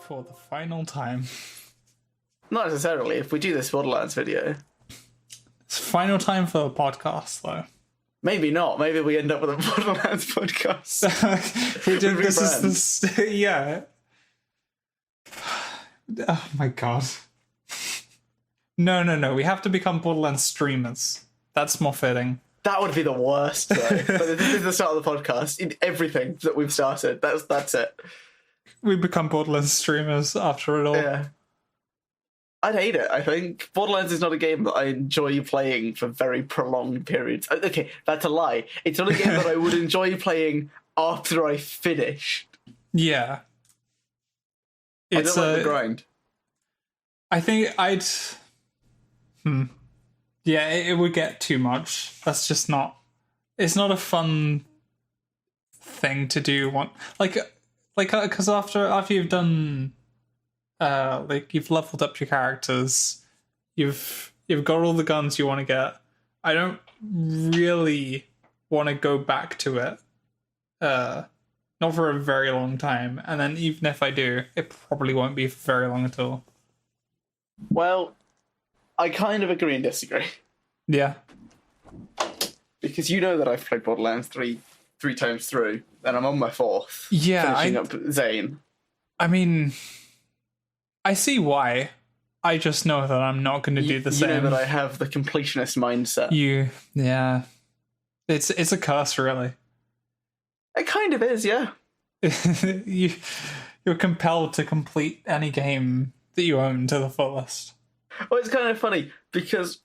For the final time. Not necessarily. If we do this Borderlands video, It's final time for a podcast, though. maybe not. Maybe we end up with a Borderlands podcast. We did this rebrand. is this yeah. Oh my god. No. We have to become Borderlands streamers. That's more fitting. That would be the worst, though. But this is the start of the podcast. In everything that we've started, that's it. We become Borderlands streamers after it all. Yeah. I'd hate it, I think. Borderlands is not a game that I enjoy playing for very prolonged periods. Okay, that's a lie. It's not a game that I would enjoy playing after I finish. Yeah. I don't like the grind. I think I'd... Yeah, it would get too much. That's just not... It's not a fun thing to do. Because after you've done... you've leveled up your characters, you've got all the guns you want to get. I don't really want to go back to it. Not for a very long time. And then even if I do, it probably won't be for very long at all. Well, I kind of agree and disagree. Yeah. Because you know that I've played Borderlands three times through, and I'm on my fourth. Yeah, finishing up Zane. I mean, I see why. I just know that I'm not going to do the same. You know that I have the completionist mindset. Yeah. It's a curse, really. It kind of is, yeah. You're compelled to complete any game that you own to the fullest. Well, it's kind of funny, because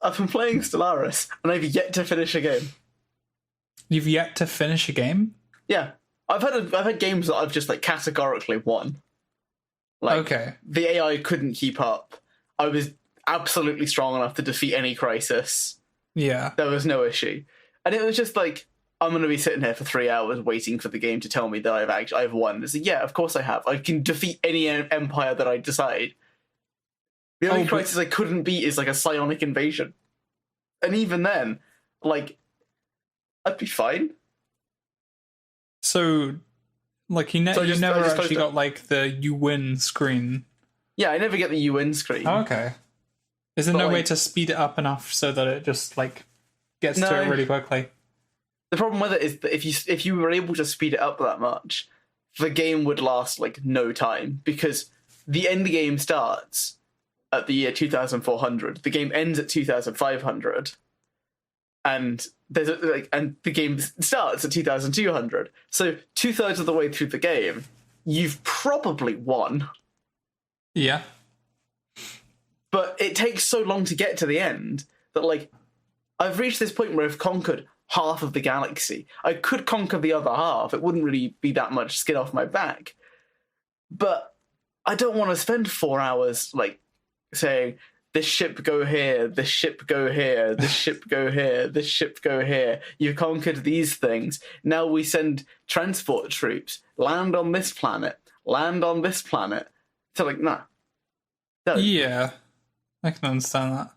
I've been playing Stellaris, and I've yet to finish a game. You've yet to finish a game? Yeah. I've had games that I've just, categorically won. Okay. The AI couldn't keep up. I was absolutely strong enough to defeat any crisis. Yeah. There was no issue. And it was just I'm going to be sitting here for 3 hours waiting for the game to tell me that I've won. It's yeah, of course I have. I can defeat any empire that I decide. The only crisis I couldn't beat is a psionic invasion. And even then, I'd be fine. So, you never actually got the you win screen. Yeah, I never get the you win screen. Oh, okay. Is there no way to speed it up enough so that it just gets to it really quickly? The problem with it is that if you were able to speed it up that much, the game would last no time, because the end game starts at the year 2400. The game ends at 2500, and and the game starts at 2200. So 2/3 of the way through the game, you've probably won. Yeah. But it takes so long to get to the end that I've reached this point where I've conquered half of the galaxy. I could conquer the other half. It wouldn't really be that much skin off my back. But I don't want to spend 4 hours saying, this ship go here, this ship go here, this ship go here, this ship go here. You've conquered these things. Now we send transport troops. Land on this planet. Land on this planet. So nah. No. Yeah. I can understand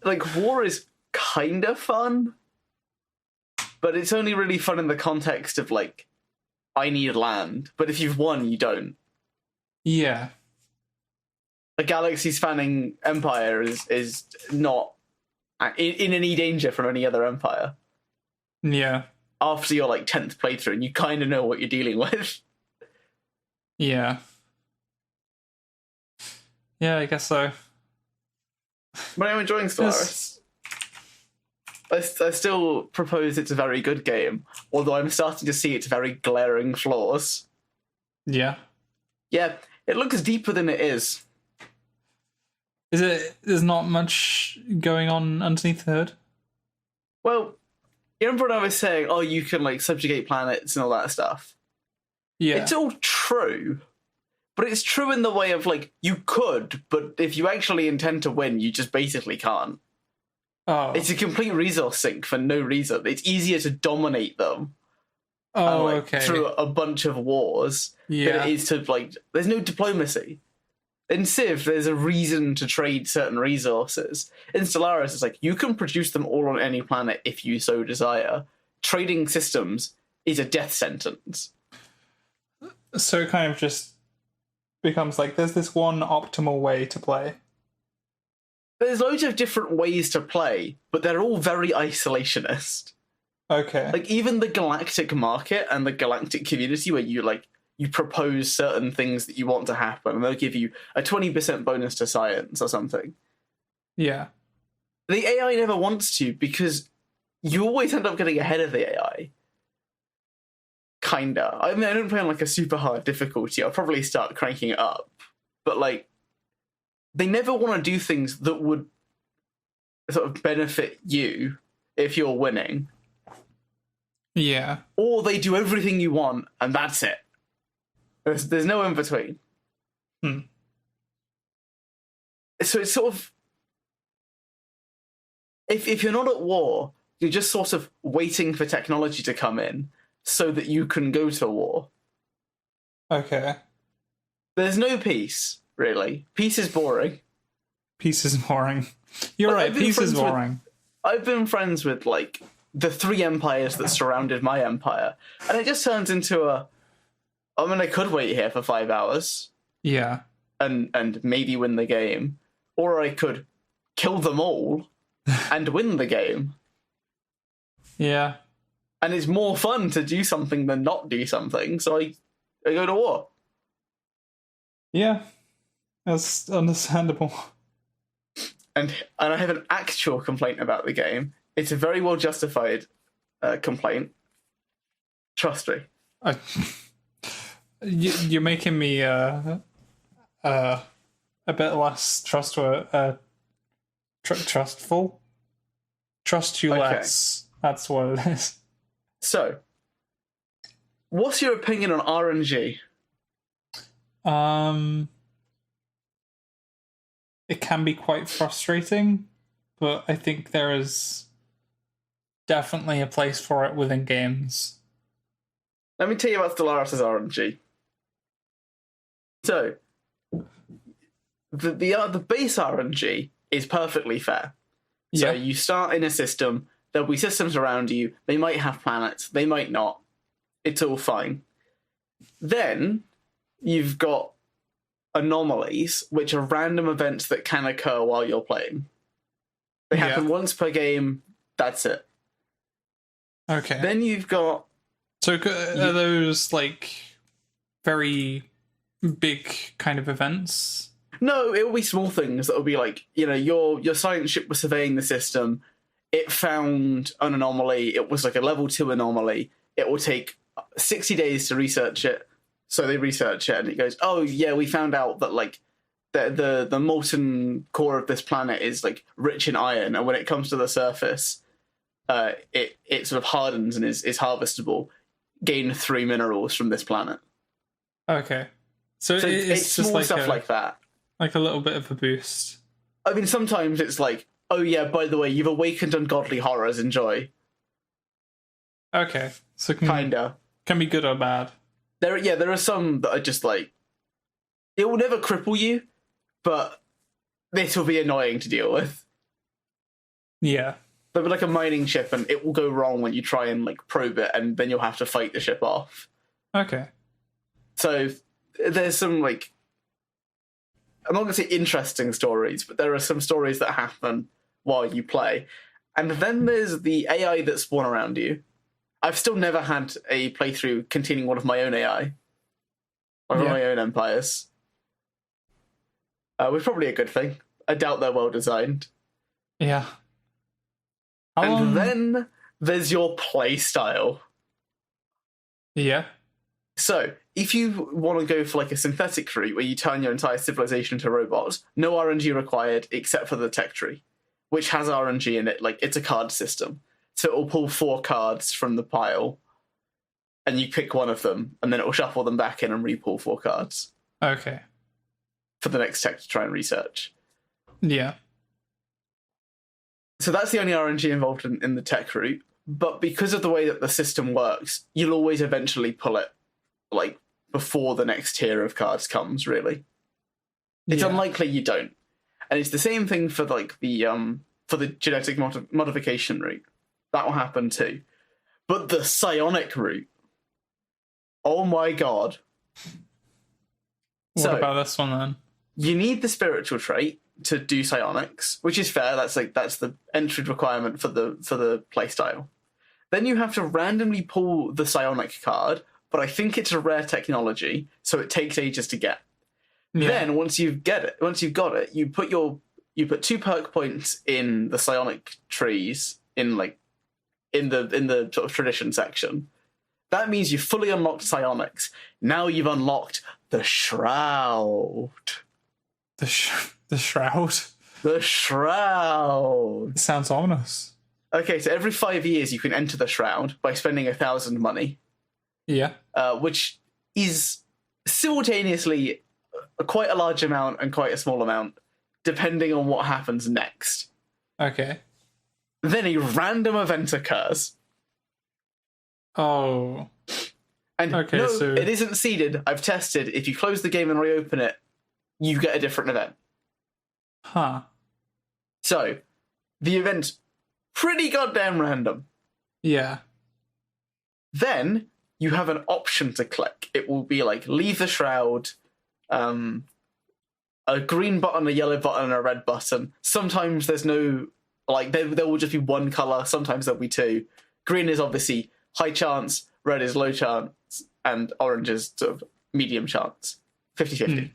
that. War is kind of fun, but it's only really fun in the context of I need land. But if you've won, you don't. Yeah. A galaxy-spanning empire is not in any danger from any other empire. Yeah. After your 10th playthrough, and you kind of know what you're dealing with. Yeah. Yeah, I guess so. But I'm enjoying Stellaris. I still propose it's a very good game, although I'm starting to see its very glaring flaws. Yeah. Yeah, it looks deeper than it is. There's not much going on underneath the hood? Well, you remember when I was saying, you can subjugate planets and all that stuff? Yeah. It's all true. But it's true in the way of you could, but if you actually intend to win, you just basically can't. Oh. It's a complete resource sink for no reason. It's easier to dominate them. Okay. Through a bunch of wars than it is to there's no diplomacy. In Civ, there's a reason to trade certain resources. In Stellaris, it's you can produce them all on any planet if you so desire. trading systems is a death sentence. So it kind of just becomes like there's this one optimal way to play. There's loads of different ways to play, but they're all very isolationist. Okay. Like, even the galactic market and the galactic community, where you propose certain things that you want to happen, and they'll give you a 20% bonus to science or something. Yeah. The AI never wants to, because you always end up getting ahead of the AI. Kinda. I mean, I don't play on like a super hard difficulty. I'll probably start cranking it up. But like, they never want to do things that would sort of benefit you if you're winning. Yeah. Or they do everything you want, and that's it. There's no in between. So it's sort of, if you're not at war, you're just sort of waiting for technology to come in so that you can go to war. Okay. There's no peace, really. Peace is boring. Peace is boring. You're right, peace is boring. I've been friends with, like, the 3 empires that surrounded my empire, and it just turns into I could wait here for 5 hours. Yeah. And maybe win the game. Or I could kill them all and win the game. Yeah. And it's more fun to do something than not do something, so I go to war. Yeah. That's understandable. And I have an actual complaint about the game. It's a very well justified complaint. Trust me. You're making me a bit less trustful. Trust you less. That's what it is. So, what's your opinion on RNG? It can be quite frustrating, but I think there is definitely a place for it within games. Let me tell you about Stellaris' RNG. So, the base RNG is perfectly fair. So you start in a system, there'll be systems around you, they might have planets, they might not. It's all fine. Then, you've got anomalies, which are random events that can occur while you're playing. They happen once per game, that's it. Okay. Then you've got... So are those, like, very big kind of events? No, it will be small things that will be like, your science ship was surveying the system, it found an anomaly, it was like a level 2 anomaly, it will take 60 days to research it, so they research it, and it goes, oh yeah, we found out that like the molten core of this planet is like rich in iron, and when it comes to the surface, it sort of hardens and is harvestable. Gain 3 minerals from this planet. Okay. So it's just small like stuff like that. Like a little bit of a boost. I mean, sometimes it's like, oh yeah, by the way, you've awakened ungodly horrors, enjoy. Okay. So Kinda. Can be good or bad. There are some that are just like, it will never cripple you, but this will be annoying to deal with. Yeah. There'll be like a mining ship, and it will go wrong when you try and like probe it, and then you'll have to fight the ship off. Okay. So there's some like, I'm not going to say interesting stories, but there are some stories that happen while you play. And then there's the AI that spawn around you. I've still never had a playthrough containing one of my own AI. One of my own empires. Which is probably a good thing. I doubt they're well designed. Yeah. And then there's your play style. Yeah. So, if you want to go for like a synthetic route where you turn your entire civilization into robots, no RNG required except for the tech tree, which has RNG in it. Like, it's a card system. So it will pull 4 cards from the pile, and you pick one of them, and then it will shuffle them back in and re-pull 4 cards. Okay. For the next tech to try and research. Yeah. So that's the only RNG involved in the tech route, but because of the way that the system works, you'll always eventually pull it, like, before the next tier of cards comes, really. It's unlikely you don't. And it's the same thing for, like, the genetic modification route. That will happen too. But the psionic route. Oh my god. What about this one then? You need the spiritual trait to do psionics, which is fair. That's the entry requirement for the playstyle. Then you have to randomly pull the psionic card, but I think it's a rare technology, so it takes ages to get. Yeah. Then once you've got it, you put 2 perk points in the psionic trees in the sort of tradition section. That means you've fully unlocked psionics. Now you've unlocked the shroud. The shroud. The shroud. It sounds ominous. Okay, so every 5 years you can enter the shroud by spending 1,000 money. Yeah. Which is simultaneously quite a large amount and quite a small amount, depending on what happens next. Okay. Then a random event occurs. Oh. And okay, so it isn't seeded. I've tested. If you close the game and reopen it, you get a different event. Huh. So, the event's pretty goddamn random. Yeah. Then, you have an option to click. It will be like, leave the shroud, a green button, a yellow button, and a red button. Sometimes there's no... there will just be one colour. Sometimes there'll be 2. Green is obviously high chance, red is low chance, and orange is sort of medium chance. 50-50.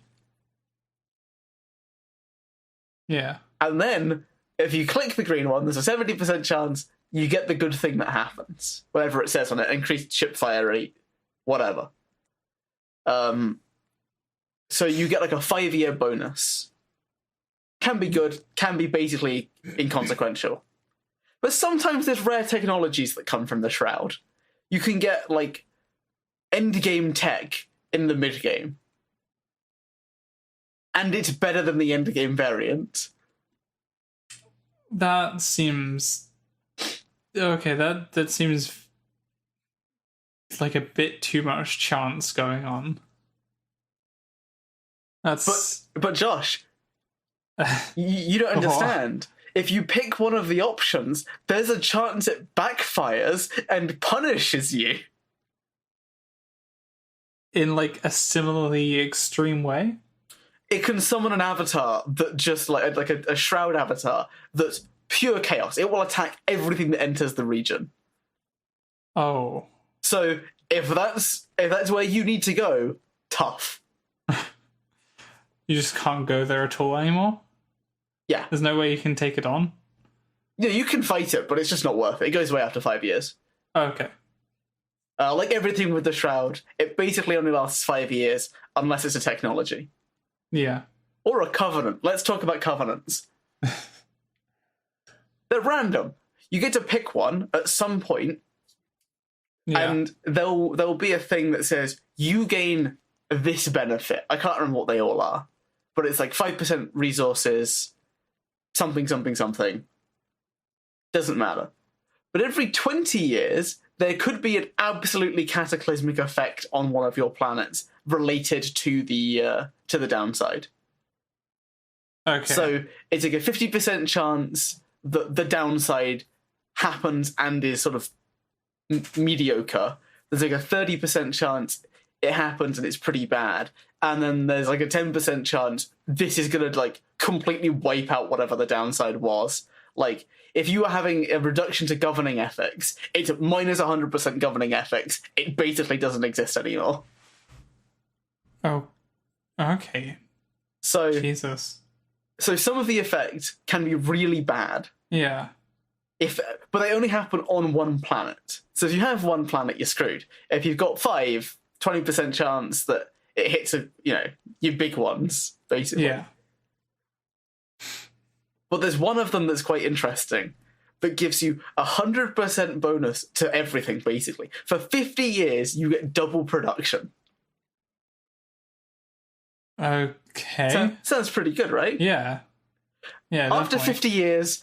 Yeah. And then, if you click the green one, there's a 70% chance you get the good thing that happens. Whatever it says on it, increased ship fire rate, whatever. So you get like a 5-year bonus. Can be good, can be basically inconsequential. But sometimes there's rare technologies that come from the shroud. You can get, like, endgame tech in the mid-game. And it's better than the endgame variant. That seems... Okay, that seems like a bit too much chance going on. That's... But Josh, you don't understand. If you pick one of the options, there's a chance it backfires and punishes you. In, like, a similarly extreme way? It can summon an avatar that just, like a shroud avatar, that's pure chaos. It will attack everything that enters the region. Oh. So, if that's where you need to go, tough. You just can't go there at all anymore? Yeah. There's no way you can take it on? Yeah, you can fight it, but it's just not worth it. It goes away after 5 years. Okay. Like everything with the shroud, it basically only lasts 5 years, unless it's a technology. Yeah. Or a covenant. Let's talk about covenants. They're random. You get to pick one at some point, and there'll be a thing that says, you gain this benefit. I can't remember what they all are, but it's like 5% resources, something, something, something. Doesn't matter. But every 20 years, there could be an absolutely cataclysmic effect on one of your planets related to the downside. Okay. So it's like a 50% chance that the downside happens and is sort of mediocre. There's like a 30% chance it happens and it's pretty bad. And then there's like a 10% chance this is going to like completely wipe out whatever the downside was. Like, if you are having a reduction to governing ethics, it's minus 100% governing ethics. It basically doesn't exist anymore. Oh, okay. So, Jesus. So some of the effects can be really bad. Yeah. But they only happen on one planet. So if you have one planet, you're screwed. If you've got 20% chance that it hits your big ones, basically. Yeah. But there's one of them that's quite interesting that gives you 100% bonus to everything, basically. For 50 years, you get double production. Okay. Sounds pretty good, right? Yeah. Yeah. After definitely. 50 years,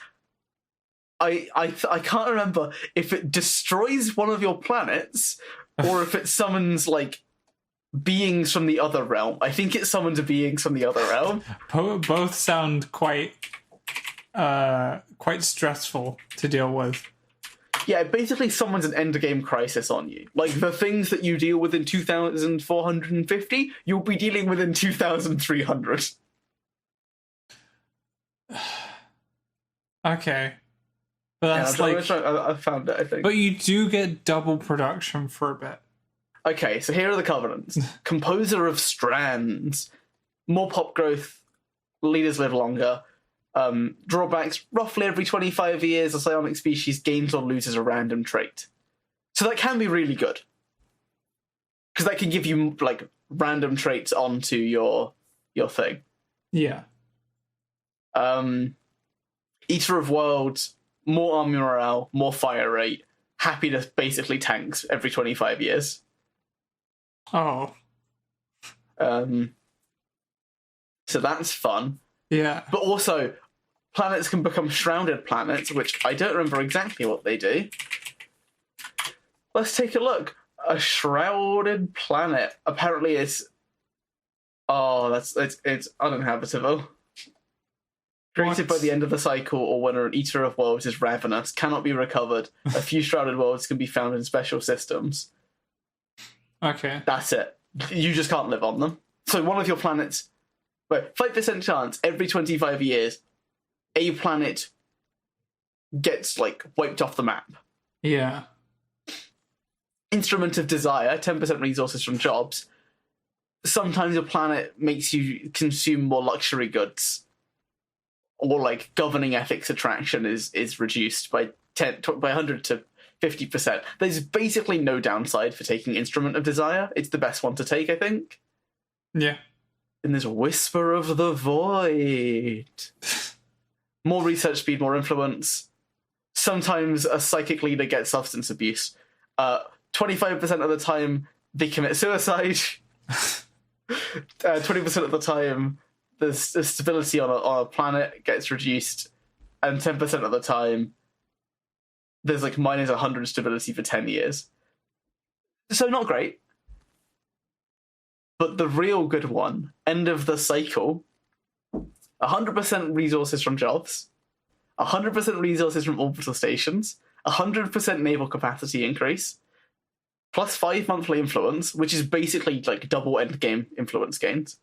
I can't remember if it destroys one of your planets or if it summons, like, beings from the other realm. I think it summons beings from the other realm. Both sound quite stressful to deal with. Yeah, basically someone's an endgame crisis on you. Like, the things that you deal with in 2,450, you'll be dealing with in 2,300. Okay. But that's I found it, I think. But you do get double production for a bit. Okay, so here are the covenants. Composer of strands. More pop growth. Leaders live longer. Drawbacks, roughly every 25 years, a psionic species gains or loses a random trait. So that can be really good. Because that can give you, like, random traits onto your thing. Yeah. Eater of Worlds, more army morale, more fire rate, happiness basically tanks every 25 years. Oh. So that's fun. Yeah. But also, planets can become shrouded planets, which I don't remember exactly what they do. Let's take a look. A shrouded planet. Apparently it's... Oh, it's uninhabitable. Created by the end of the cycle, or when an Eater of Worlds is ravenous, cannot be recovered. A few shrouded worlds can be found in special systems. Okay. That's it. You just can't live on them. So one of your planets... Wait, 5% chance every 25 years, a planet gets, like, wiped off the map. Yeah. Instrument of Desire, 10% resources from jobs. Sometimes your planet makes you consume more luxury goods. Or, like, governing ethics attraction is reduced by 100 to 50%. There's basically no downside for taking Instrument of Desire. It's the best one to take, I think. Yeah. And there's Whisper of the Void. More research speed, more influence. Sometimes a psychic leader gets substance abuse. 25% of the time, they commit suicide. 20% of the time, the stability on a planet gets reduced. And 10% of the time, there's like minus 100 stability for 10 years. So not great. But the real good one, end of the cycle, 100% resources from jobs, 100% resources from orbital stations, 100% naval capacity increase, plus 5 monthly influence, which is basically like double endgame influence gains,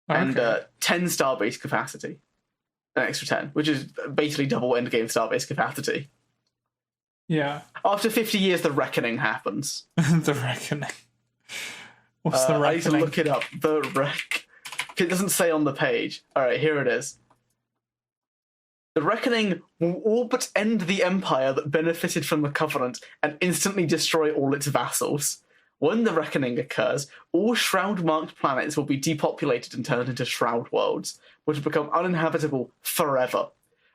and 10 starbase capacity, an extra 10, which is basically double endgame starbase capacity. Yeah. After 50 years, the reckoning happens. The reckoning. What's the reckoning? I need to look it up. It doesn't say on the page. All right, here it is. The Reckoning will all but end the empire that benefited from the Covenant and instantly destroy all its vassals. When the Reckoning occurs, all Shroud-marked planets will be depopulated and turned into Shroud worlds, which will become uninhabitable forever.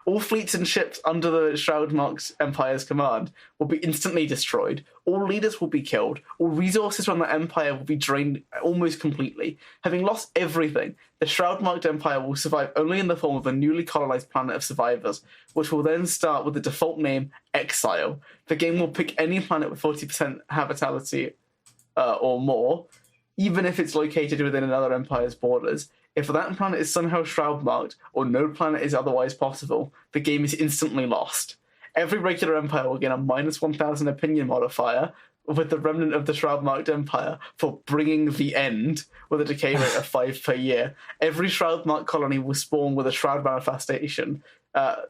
All fleets and ships under the Shroud-marked Empire's command will be instantly destroyed. All leaders will be killed. All resources from the Empire will be drained almost completely. Having lost everything, the Shroud-marked Empire will survive only in the form of a newly colonized planet of survivors, which will then start with the default name Exile. The game will pick any planet with 40% habitability or more, even if it's located within another Empire's borders. If that planet is somehow Shroud-marked, or no planet is otherwise possible, the game is instantly lost. Every regular Empire will gain a minus 1,000 opinion modifier, with the remnant of the Shroud-marked Empire for bringing the end, with a decay rate of 5 per year. Every Shroud-marked colony will spawn with a Shroud manifestation.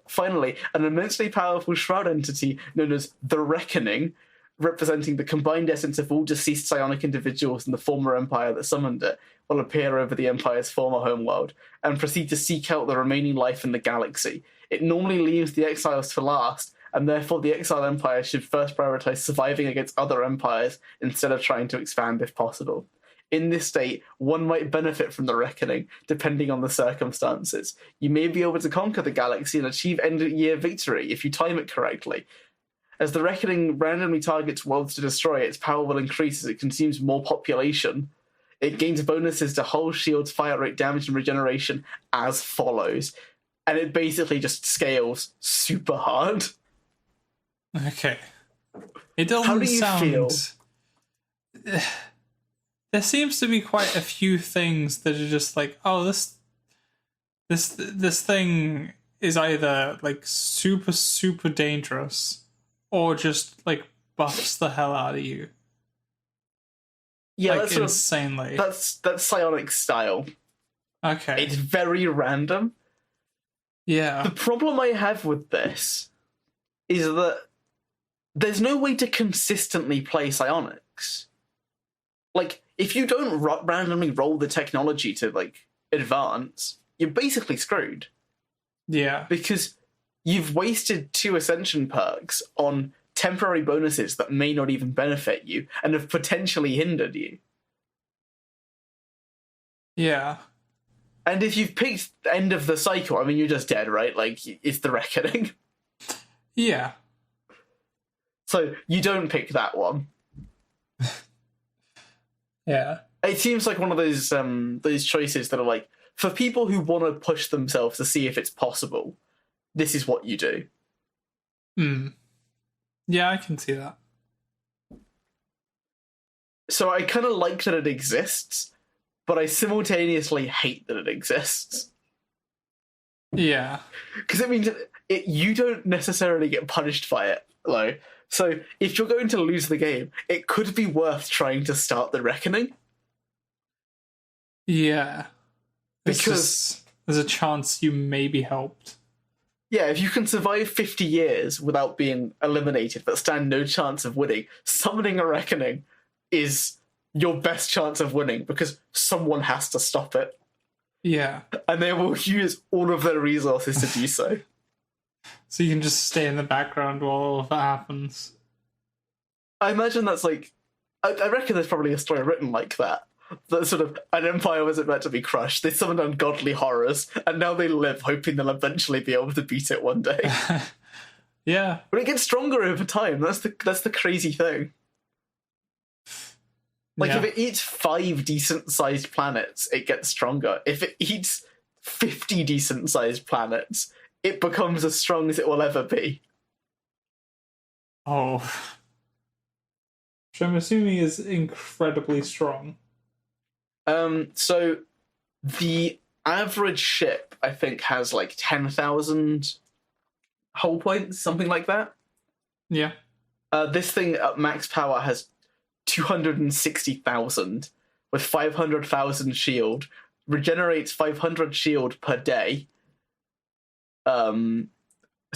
Finally, an immensely powerful Shroud entity known as the Reckoning, representing the combined essence of all deceased psionic individuals in the former Empire that summoned it, will appear over the Empire's former homeworld, and proceed to seek out the remaining life in the galaxy. It normally leaves the exiles to last, and therefore the exiled Empire should first prioritize surviving against other empires instead of trying to expand if possible. In this state, one might benefit from the Reckoning, depending on the circumstances. You may be able to conquer the galaxy and achieve end-year victory if you time it correctly. As the Reckoning randomly targets worlds to destroy, its power will increase as it consumes more population. It gains bonuses to hull, shields, fire rate, damage, and regeneration as follows. And it basically just scales super hard. Okay. It doesn't How do you feel? There seems to be quite a few things that are just like, oh, this thing is either like super, super dangerous, or just like buffs the hell out of you. Yeah, like that's sort insanely. of, that's psionic style. Okay. It's very random. Yeah. The problem I have with this is that there's no way to consistently play psionics. Like, if you don't randomly roll the technology to, like, advance, you're basically screwed. Yeah. Because you've wasted 2 Ascension perks on temporary bonuses that may not even benefit you and have potentially hindered you. Yeah. And if you've picked the end of the cycle, I mean, you're just dead, right? Like, it's the Reckoning. Yeah. So you don't pick that one. Yeah. It seems like one of those choices that are like, for people who want to push themselves to see if it's possible, this is what you do. Yeah, I can see that. So I kind of like that it exists, but I simultaneously hate that it exists. Yeah. Because it means you don't necessarily get punished by it, though. So if you're going to lose the game, it could be worth trying to start the Reckoning. Yeah. Because there's a chance you may be helped. Yeah, if you can survive 50 years without being eliminated but stand no chance of winning, summoning a Reckoning is your best chance of winning because someone has to stop it. Yeah. And they will use all of their resources to do so. So you can just stay in the background while all of that happens. I imagine that's like... I reckon there's probably a story written like that. That sort of, an empire wasn't meant to be crushed. They summoned ungodly horrors, and now they live hoping they'll eventually be able to beat it one day. Yeah. But it gets stronger over time. That's the crazy thing. Like, Yeah. if it eats 5 decent-sized planets, it gets stronger. If it eats 50 decent-sized planets, it becomes as strong as it will ever be. Oh. Which I'm assuming is incredibly strong. So the average ship, I think, has like 10,000 hull points, something like that. Yeah. This thing at max power has 260,000 with 500,000 shield, regenerates 500 shield per day. So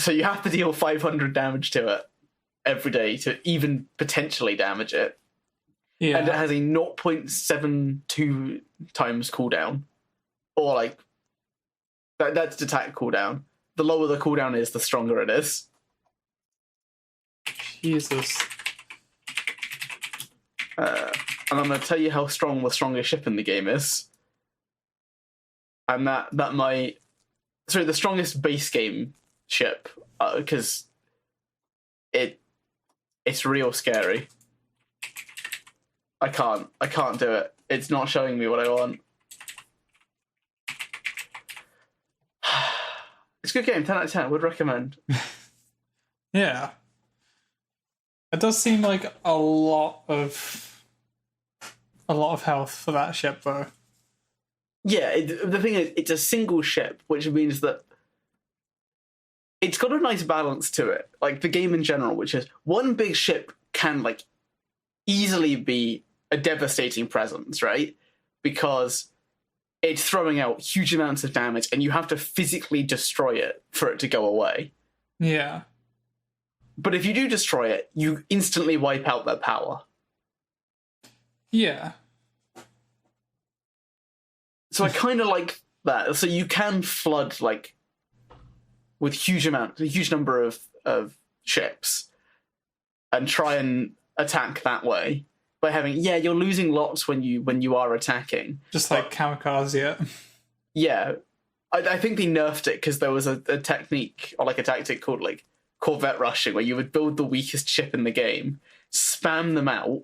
you have to deal 500 damage to it every day to even potentially damage it. Yeah. And it has a 0.72 times cooldown. Or like, that's the attack cooldown. The lower the cooldown is, the stronger it is. Jesus. And I'm going to tell you how strong the strongest ship in the game is. And that might... Sorry, the strongest base game ship. Because it's real scary. I can't do it. It's not showing me what I want. It's a good game, 10 out of 10. Would recommend. Yeah. It does seem like a lot of health for that ship, though. Yeah, the thing is, it's a single ship, which means that it's got a nice balance to it. Like, the game in general, which is one big ship can, like, easily be a devastating presence, right? Because it's throwing out huge amounts of damage and you have to physically destroy it for it to go away. Yeah. But if you do destroy it, you instantly wipe out their power. Yeah. So I kind of like that. So you can flood, like, with a huge number of ships and try and attack that way. By having, you're losing lots when you are attacking. Just like kamikaze it. Yeah. I think they nerfed it because there was a technique, or like a tactic called like Corvette rushing, where you would build the weakest ship in the game, spam them out,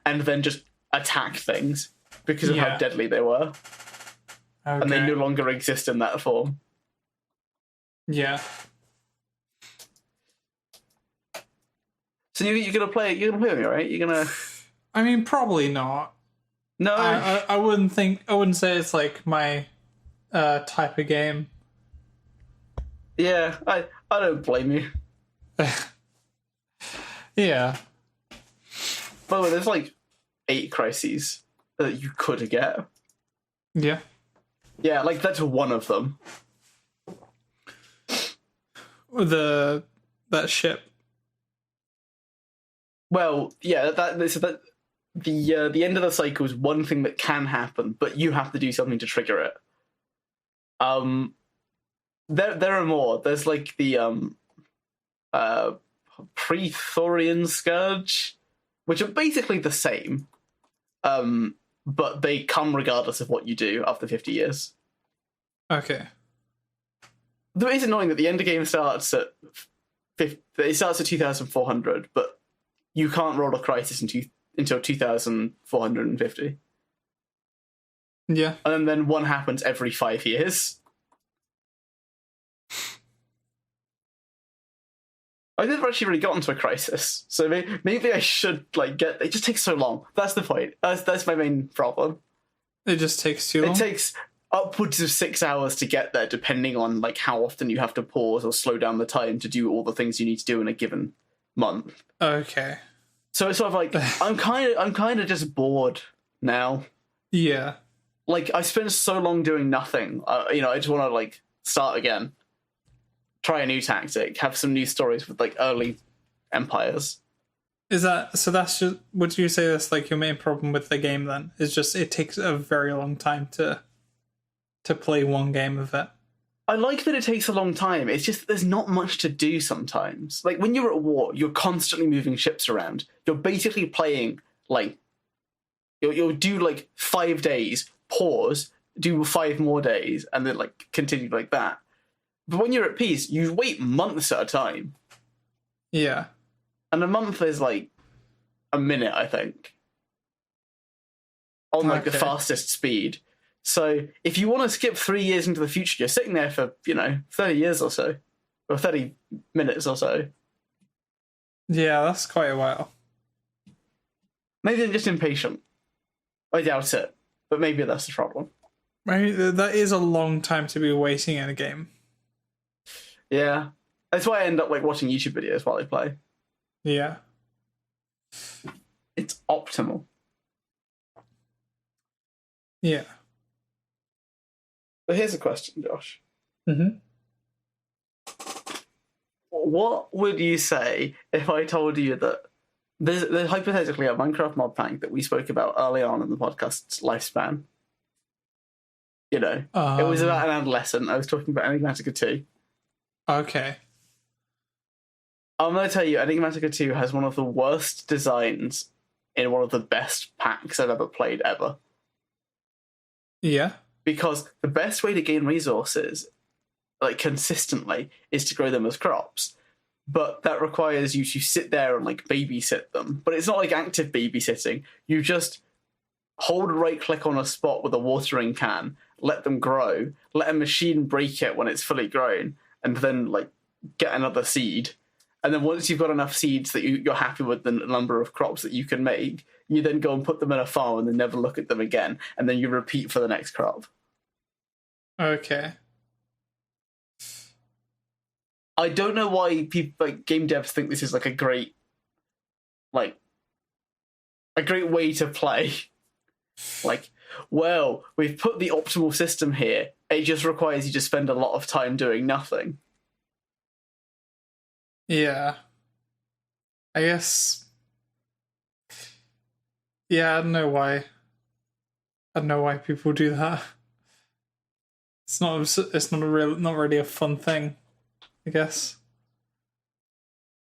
and then just attack things because of how deadly they were. Okay. And they no longer exist in that form. Yeah. So you're gonna play with me, right? You're gonna... I mean, probably not. No. I wouldn't say it's like my type of game. Yeah, I don't blame you. Yeah. By the way, there's like 8 crises that you could get. Yeah. Yeah, like that's one of them. That ship. Well, yeah, the end of the cycle is one thing that can happen, but you have to do something to trigger it. There are more. There's like the Praetorian Scourge, which are basically the same, but they come regardless of what you do after 50 years. Okay. Though it is annoying that the end of game starts at 2,400, but you can't roll a crisis until 2,450. Yeah. And then one happens every 5 years. I've never actually really gotten to a crisis, so maybe I should get. It just takes so long. That's the point. That's my main problem. It just takes too long. It takes upwards of 6 hours to get there, depending on how often you have to pause or slow down the time to do all the things you need to do in a given month. Okay. So it's sort of I'm kind of just bored now. Yeah. I spent so long doing nothing. I just want to start again. Try a new tactic, have some new stories with early empires. Is that so? That's just. Would you say that's your main problem with the game? Then is just it takes a very long time to play one game of it. I like that it takes a long time. It's just there's not much to do sometimes. When you're at war, you're constantly moving ships around. You're basically playing you'll do 5 days, pause, do 5 more days, and then continue like that. But when you're at peace, you wait months at a time. Yeah. And a month is a minute, I think. On the fastest speed. So if you want to skip 3 years into the future, you're sitting there for, 30 years or so. Or 30 minutes or so. Yeah, that's quite a while. Maybe I'm just impatient. I doubt it. But maybe that's the problem. Maybe that is a long time to be waiting in a game. Yeah. That's why I end up watching YouTube videos while I play. Yeah. It's optimal. Yeah. But here's a question, Josh. Mm-hmm. What would you say if I told you that there's hypothetically a Minecraft mod pack that we spoke about early on in the podcast's lifespan? It was about an adolescent. I was talking about Enigmatica 2. Okay. I'm going to tell you, Enigmatica 2 has one of the worst designs in one of the best packs I've ever played ever. Yeah. Because the best way to gain resources, consistently, is to grow them as crops. But that requires you to sit there and babysit them. But it's not active babysitting. You just hold right click on a spot with a watering can, let them grow, let a machine break it when it's fully grown, and then get another seed. And then once you've got enough seeds that you're happy with the number of crops that you can make, you then go and put them in a farm and then never look at them again. And then you repeat for the next crop. Okay. I don't know why people game devs think this is a great way to play. Well, we've put the optimal system here. It just requires you to spend a lot of time doing nothing. Yeah. I guess. Yeah, I don't know why. I don't know why people do that. It's not really a fun thing, I guess.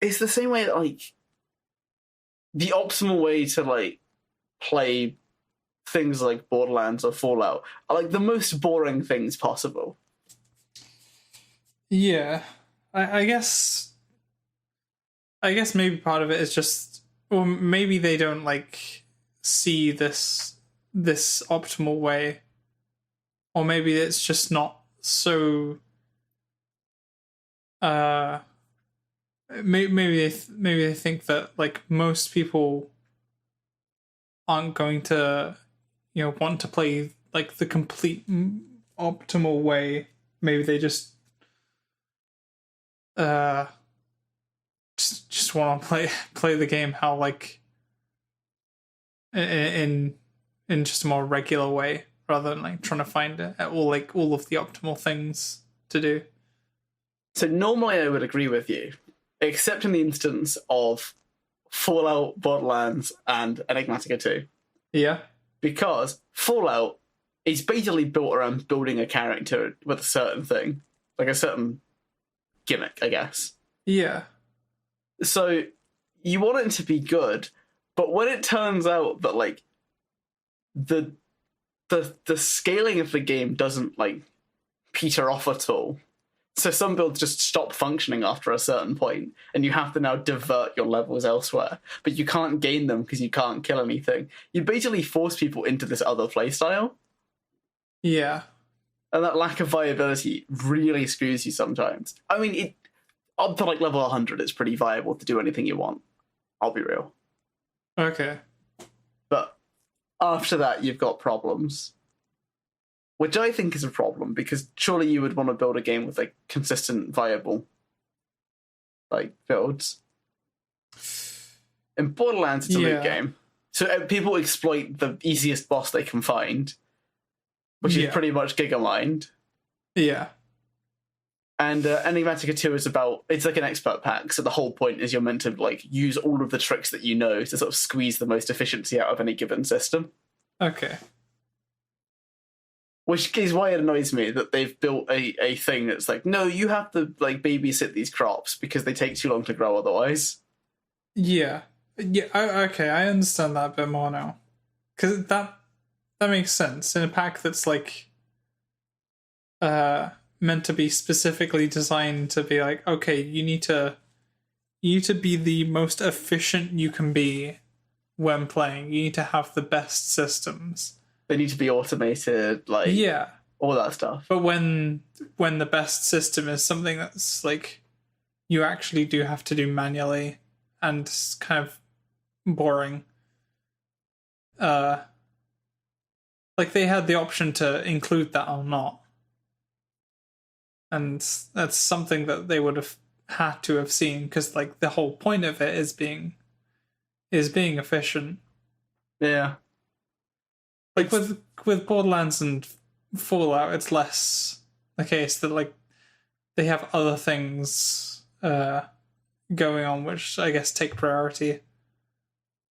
It's the same way that the optimal way to play things like Borderlands or Fallout are the most boring things possible. Yeah. I guess maybe part of it is just, or maybe they don't see this optimal way, or maybe it's just not so. Maybe they think that most people aren't going to, want to play the complete optimal way. Maybe they just just want to play the game how like in just a more regular way rather than like trying to find all of the optimal things to do. So normally I would agree with you, except in the instance of Fallout, Borderlands, and Enigmatica 2. Yeah. Because Fallout is basically built around building a character with a certain thing, like a certain gimmick, I guess. Yeah. So you want it to be good, but when it turns out that like the scaling of the game doesn't like peter off at all, so some builds just stop functioning after a certain point, and you have to now divert your levels elsewhere, but you can't gain them because you can't kill anything. You basically force people into this other playstyle. Yeah. And that lack of viability really screws you sometimes. I mean, up to like level 100, it's pretty viable to do anything you want. I'll be real. Okay. But after that, you've got problems. Which I think is a problem, because surely you would want to build a game with like consistent, viable like builds. In Borderlands, it's a loot game. So people exploit the easiest boss they can find, which is pretty much Gigamind. Yeah. And Enigmatica 2 is it's like an expert pack, so the whole point is you're meant to like use all of the tricks that you know to sort of squeeze the most efficiency out of any given system. Okay. Which is why it annoys me that they've built a thing that's like, no, you have to like babysit these crops because they take too long to grow otherwise. Yeah. Yeah, okay, I understand that a bit more now. Because that makes sense. In a pack that's like meant to be specifically designed to be like, okay, you need to be the most efficient you can be when playing. You need to have the best systems. They need to be automated, like all that stuff. But when the best system is something that's like you actually do have to do manually and kind of boring, like they had the option to include that or not, and that's something that they would have had to have seen, because like the whole point of it is being efficient. Yeah. Like with Borderlands and Fallout, it's less the case that like they have other things going on which I guess take priority.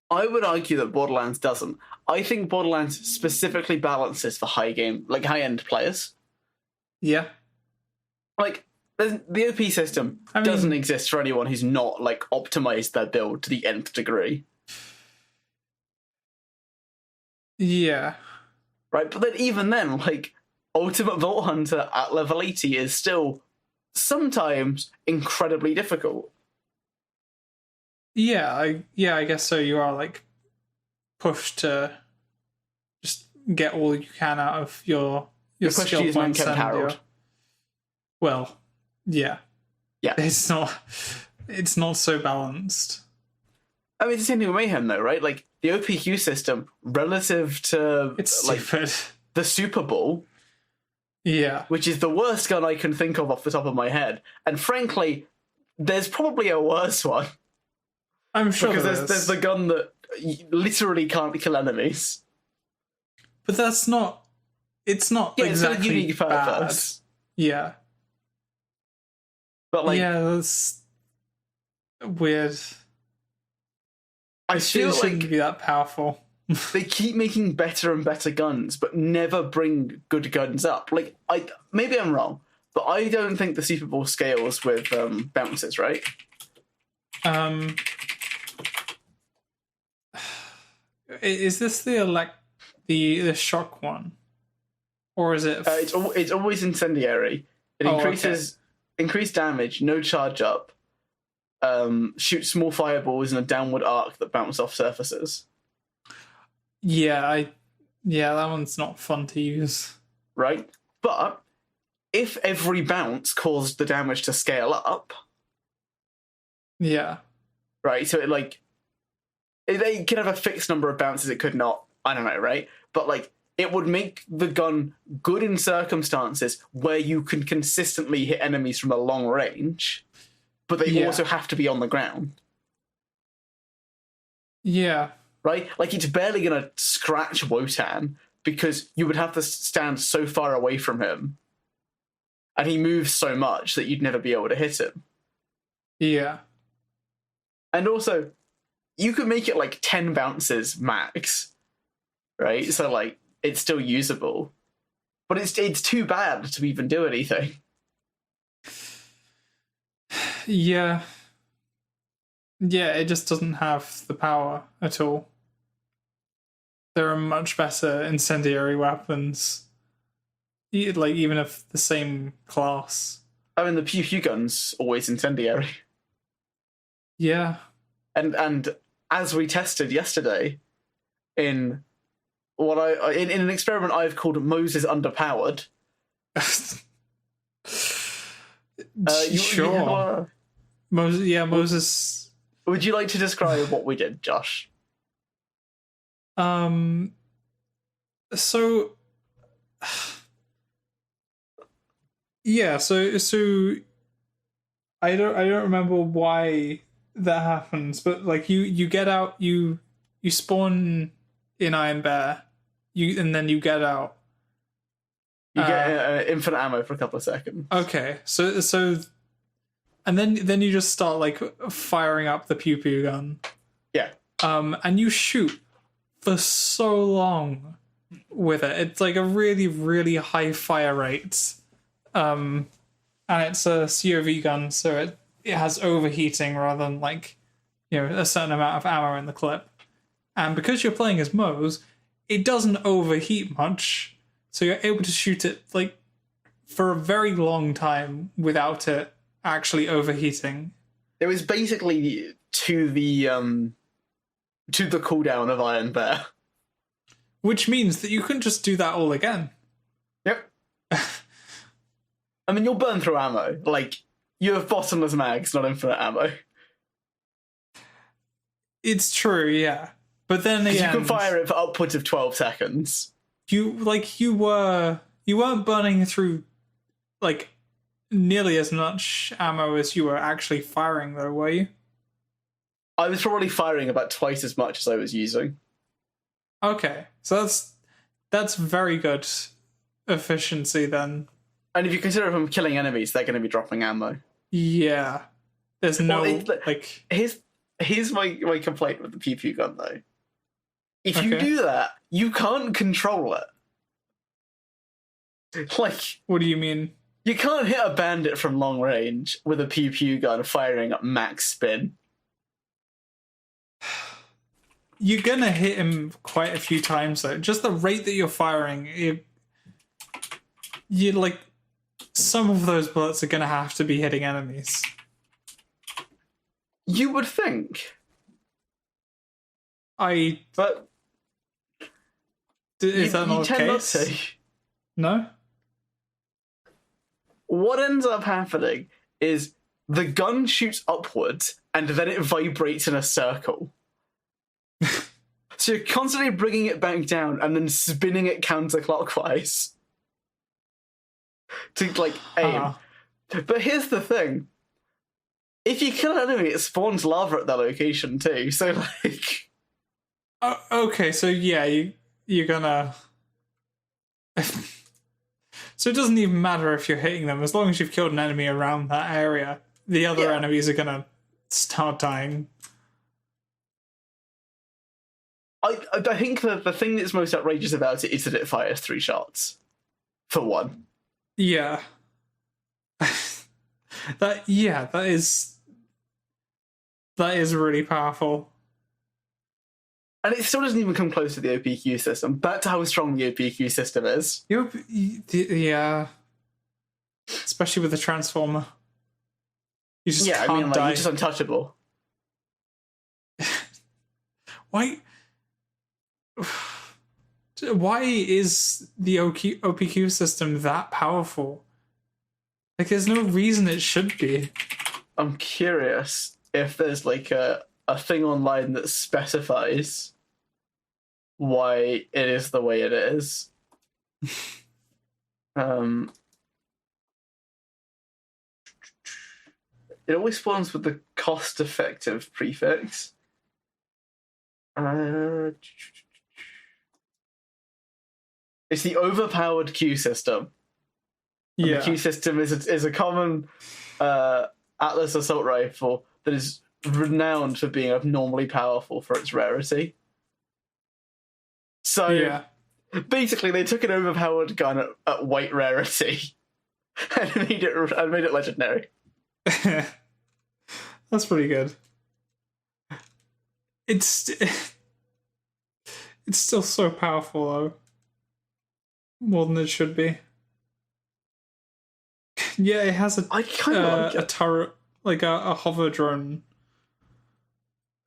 I would argue that Borderlands doesn't. I think Borderlands specifically balances for high-end players. Yeah. Like, the OP system doesn't exist for anyone who's not like optimized their build to the nth degree. Yeah. Right, but then even then, like, Ultimate Vault Hunter at level 80 is still sometimes incredibly difficult. Yeah, I guess so. You are like pushed to just get all you can out of your skill points and Harold. Well, yeah. It's not so balanced. I mean, it's the same thing with Mayhem, though, right? Like, the OPQ system relative to it's like stupid. The Super Bowl, which is the worst gun I can think of off the top of my head, and frankly, there's probably a worse one. I'm sure because there's the gun that literally can't kill enemies. But that's not. It's not exactly it's a unique purpose. Bad. Yeah. But like, that's weird. I feel it shouldn't be that powerful. They keep making better and better guns, but never bring good guns up. Like, maybe I'm wrong, but I don't think the Super Bowl scales with bounces, right? Is this the shock one, or is it? It's always incendiary. It increases increased damage, no charge up. Shoot small fireballs in a downward arc that bounce off surfaces. Yeah, that one's not fun to use. Right? But if every bounce caused the damage to scale up... Yeah. Right, so they could have a fixed number of bounces, it could not. I don't know, right? But, like, it would make the gun good in circumstances where you can consistently hit enemies from a long range, but they Yeah. also have to be on the ground, Yeah. right? Like, it's barely going to scratch Wotan because you would have to stand so far away from him, and he moves so much that you'd never be able to hit him. Yeah. And also, you could make it like 10 bounces max, right? So, like, it's still usable. But it's too bad to even do anything. Yeah. Yeah, it just doesn't have the power at all. There are much better incendiary weapons, like even of the same class. I mean, the pew pew gun's always incendiary. Yeah. And as we tested yesterday in in an experiment I've called Moses Underpowered. Sure. Moses. Would you like to describe what we did, Josh? So yeah, so I don't remember why that happens, but like you get out, you spawn in Iron Bear, and then you get out. You get infinite ammo for a couple of seconds. Okay, so and then you just start like firing up the pew pew gun. Yeah. And you shoot for so long with it. It's like a really, really high fire rate. And it's a COV gun, so it has overheating rather than like, a certain amount of ammo in the clip. And because you're playing as Mose, it doesn't overheat much, so you're able to shoot it like for a very long time without it actually overheating. It was basically to the cooldown of Iron Bear. Which means that you can just do that all again. Yep. I mean, you'll burn through ammo. Like, you have bottomless mags, not infinite ammo. It's true, yeah. But then again, you can fire it for upwards of 12 seconds. You weren't burning through like nearly as much ammo as you were actually firing, though, were you? I was probably firing about twice as much as I was using. Okay, so that's very good efficiency then. And if you consider if I'm killing enemies, they're going to be dropping ammo. Yeah, there's no like. Here's my complaint with the pew pew gun though. If you Okay. do that, you can't control it. Like, What do you mean? you can't hit a bandit from long range with a pew pew gun firing at max spin. You're gonna hit him quite a few times though. Just the rate that you're firing, you like some of those bullets are gonna have to be hitting enemies. You would think, but Is that not the tend not case? to. No? What ends up happening is the gun shoots upwards and then it vibrates in a circle. So you're constantly bringing it back down and then spinning it counterclockwise to like aim. But here's the thing. If you kill an enemy, it spawns lava at that location too. So like, Okay, so yeah, you're gonna. So it doesn't even matter if you're hitting them, as long as you've killed an enemy around that area. The other enemies are gonna start dying. I think the thing that's most outrageous about it is that it fires 3 shots. For one. Yeah. That is really powerful. And it still doesn't even come close to the OPQ system. Back to how strong the OPQ system is. Yeah. Especially with the transformer. You just can't die. You're just untouchable. Why is the OPQ system that powerful? Like, there's no reason it should be. I'm curious if there's like a thing online that specifies why it is the way it is. It always spawns with the cost-effective prefix. It's the overpowered Q system. And Yeah. the Q system is a common Atlas assault rifle that is renowned for being abnormally powerful for its rarity. So Yeah. basically, they took an overpowered gun at white rarity and made it legendary. That's pretty good. It's still so powerful though. More than it should be. Yeah, it has I kind of like a it. turret, like a hover drone.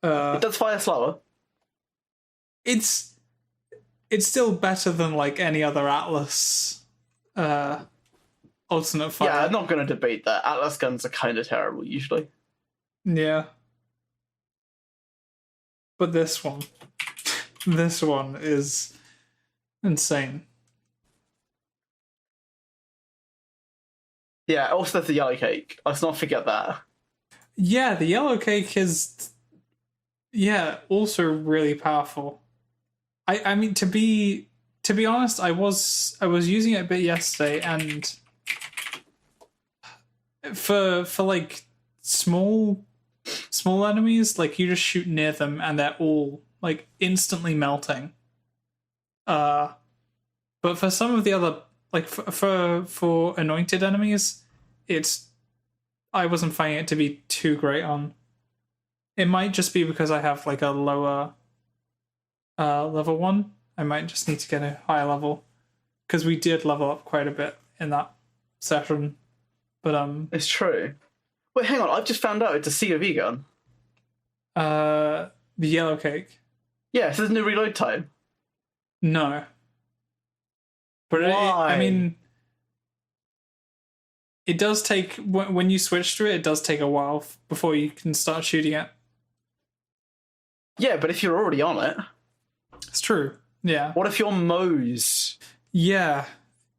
It does fire slower. It's still better than like any other Atlas alternate fire. Yeah, I'm not going to debate that. Atlas guns are kind of terrible usually. Yeah. But this one is insane. Yeah, also there's the yellow cake. Let's not forget that. Yeah, the yellow cake is also really powerful. I mean to be honest, I was using it a bit yesterday, and for like small enemies, like you just shoot near them and they're all like instantly melting. But for some of the other, like for anointed enemies, I wasn't finding it to be too great on. It might just be because I have like a lower level one. I might just need to get a higher level, because we did level up quite a bit in that session. But It's true. Wait, hang on. I've just found out it's a COV gun. the yellow cake. Yeah, so there's no reload time. No. But Why? I mean, it does take, when you switch to it, it does take a while before you can start shooting it. Yeah, but if you're already on it, It's true. Yeah. what if you're Moe's? Yeah.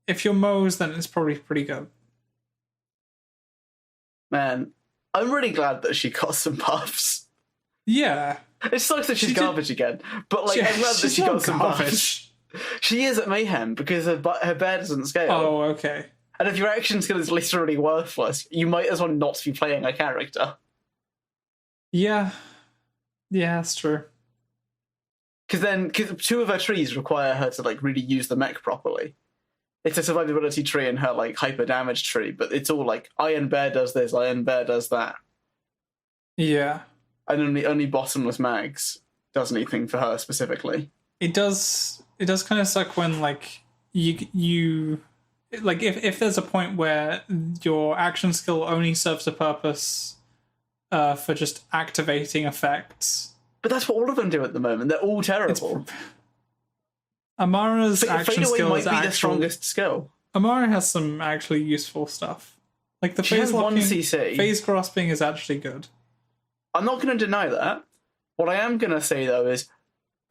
If you're Moe's, then it's probably pretty good. Man, I'm really glad that she got some buffs. Yeah. It sucks that she's She did- garbage again, but like Yeah, I'm glad that she's she not got some garbage. buffs. She is at Mayhem because her bear doesn't scale. Oh, okay. And if your action skill is literally worthless, you might as well not be playing a character. Yeah. Yeah, that's true. Because two of her trees require her to like really use the mech properly. It's a survivability tree and her like hyper damage tree, but it's all like Iron Bear does this, Iron Bear does that, Yeah. and only bottomless mags does anything for her specifically. It does kind of suck when like you like if there's a point where your action skill only serves a purpose for just activating effects. But that's what all of them do at the moment. They're all terrible. Amara's Fade action away skill might is be the actual. strongest skill. Amara has some actually useful stuff. Like the She phase has one locking, CC. phase grasping is actually good. I'm not going to deny that. What I am going to say though is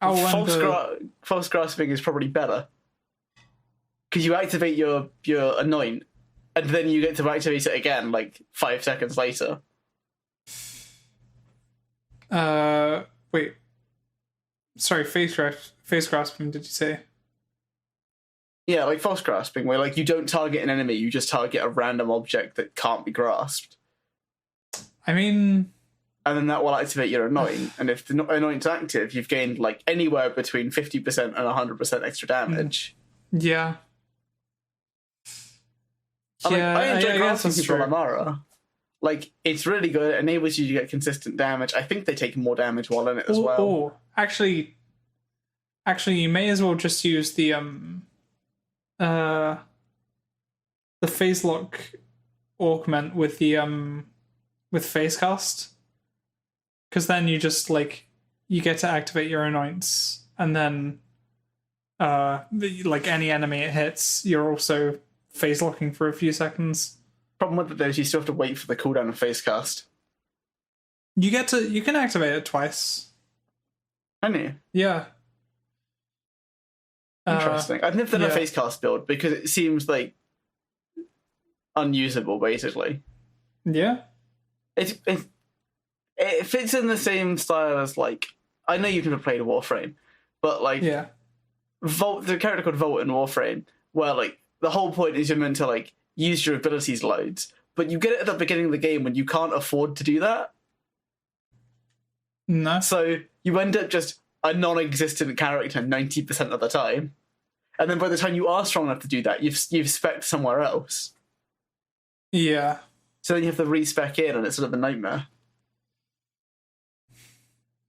false grasping is probably better, because you activate your anoint, and then you get to activate it again like 5 seconds later. Wait. Sorry, phase grasping, did you say? Yeah, like false grasping, where like you don't target an enemy, you just target a random object that can't be grasped, I mean, and then that will activate your anoint. And if the anoint's active, you've gained like anywhere between 50% and 100% extra damage. yeah. I enjoy guess grasping that's people true. on Amara. Like, it's really good. It enables you to get consistent damage. I think they take more damage while in it as well. Oh, actually, you may as well just use the phase lock augment with the with phase cast, because then you just like you get to activate your anoints, and then like any enemy it hits, you're also phase locking for a few seconds. Problem with it though is you still have to wait for the cooldown of face cast. You can activate it twice. I know. Yeah. Interesting. I've never done a yeah. face cast build because it seems like unusable, basically. Yeah. it fits in the same style as like I know you've never played Warframe, but like Yeah. the character called Volt in Warframe, where like the whole point is you're meant to like use your abilities loads, but you get it at the beginning of the game when you can't afford to do that. No. So you end up just a non-existent character 90% of the time, and then by the time you are strong enough to do that, you've spec'd somewhere else. Yeah. So then you have to respec in, and it's sort of a nightmare.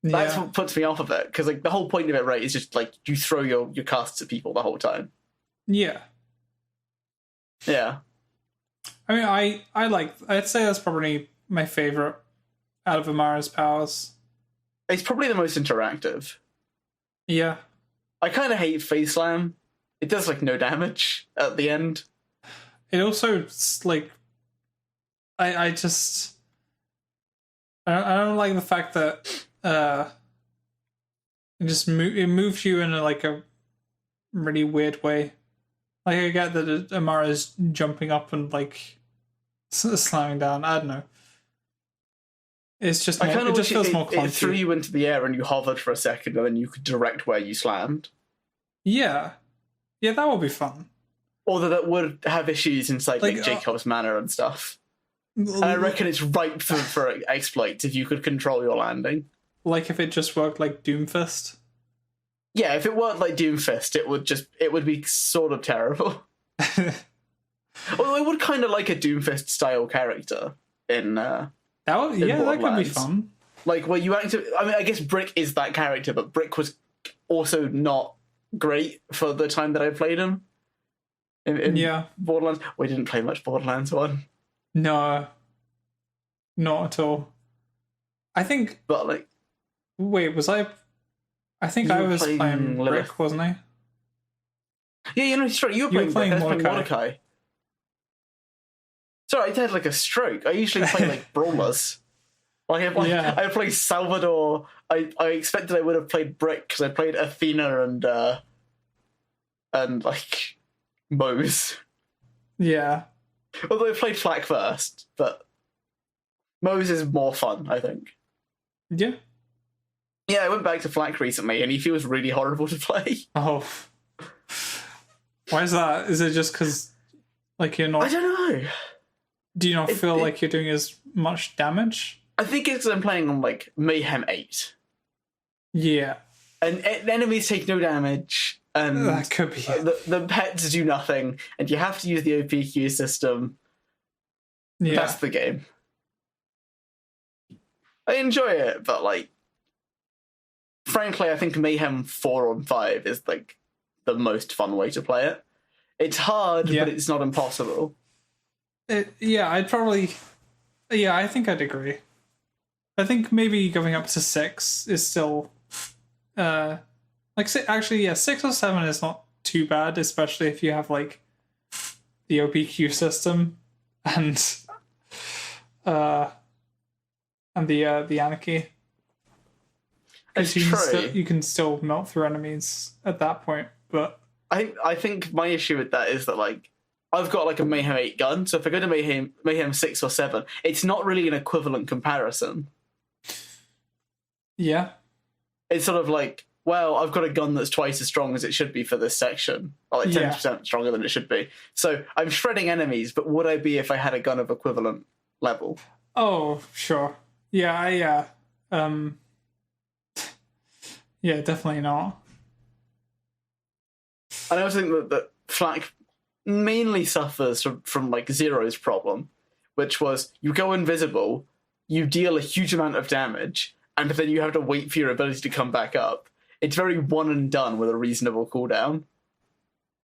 That's Yeah. what puts me off of it, because like the whole point of it, right, is just like you throw your casts at people the whole time. Yeah. Yeah. I mean, I'd say that's probably my favorite out of Amara's powers. It's probably the most interactive. Yeah. I kind of hate Phase Slam. It does like no damage at the end. It also like I just I don't like the fact that it moves you in a really weird way. Like I get that Amara's jumping up and like slamming down. I don't know. It's just more, it just feels more clunky. It threw you into the air and you hovered for a second, and then you could direct where you slammed. Yeah, that would be fun. Although that would have issues inside like Jacob's Manor and stuff. And I reckon it's ripe for exploits if you could control your landing. Like if it just worked like Doomfist. Yeah, if it worked like Doomfist, it would be sort of terrible. Although I would kind of like a Doomfist style character in. That could be fun. Like where you actually, I mean, I guess Brick is that character, but Brick was also not great for the time that I played him. In Borderlands, we didn't play much Borderlands 1. No, not at all. I think. But like, wait, was I? I think I was playing Brick, wasn't I? Yeah, it's right. You were playing Mordecai. Sorry, I had like a stroke. I usually play like brawlers. I played Salvador. I expected I would have played Brick because I played Athena and like Mose. Yeah. Although I played Flak first, but Mose is more fun, I think. Yeah. Yeah, I went back to Flak recently, and he feels really horrible to play. Oh. Why is that? Is it just because, like, you're not... I don't know. Do you not feel like you're doing as much damage? I think it's because I'm playing on, like, Mayhem 8. Yeah. And enemies take no damage, and that could be the pets do nothing, and you have to use the OPQ system. Yeah. That's the game. I enjoy it, but, like, frankly, I think Mayhem 4 on 5 is, like, the most fun way to play it. It's hard, but it's not impossible. I think I'd agree. I think maybe going up to 6 is still... actually, 6 or 7 is not too bad, especially if you have, like, the OPQ system and the Anarchy. It's you can still melt through enemies at that point, but I think my issue with that is that like I've got like a Mayhem 8 gun, so if I go to Mayhem 6 or 7, it's not really an equivalent comparison. Yeah. It's sort of like, well, I've got a gun that's twice as strong as it should be for this section, or like 10% stronger than it should be. So I'm shredding enemies, but would I be if I had a gun of equivalent level? Oh, sure. Yeah. Yeah, definitely not. And I also think that Flak mainly suffers from like Zero's problem, which was you go invisible, you deal a huge amount of damage, and then you have to wait for your ability to come back up. It's very one and done with a reasonable cooldown.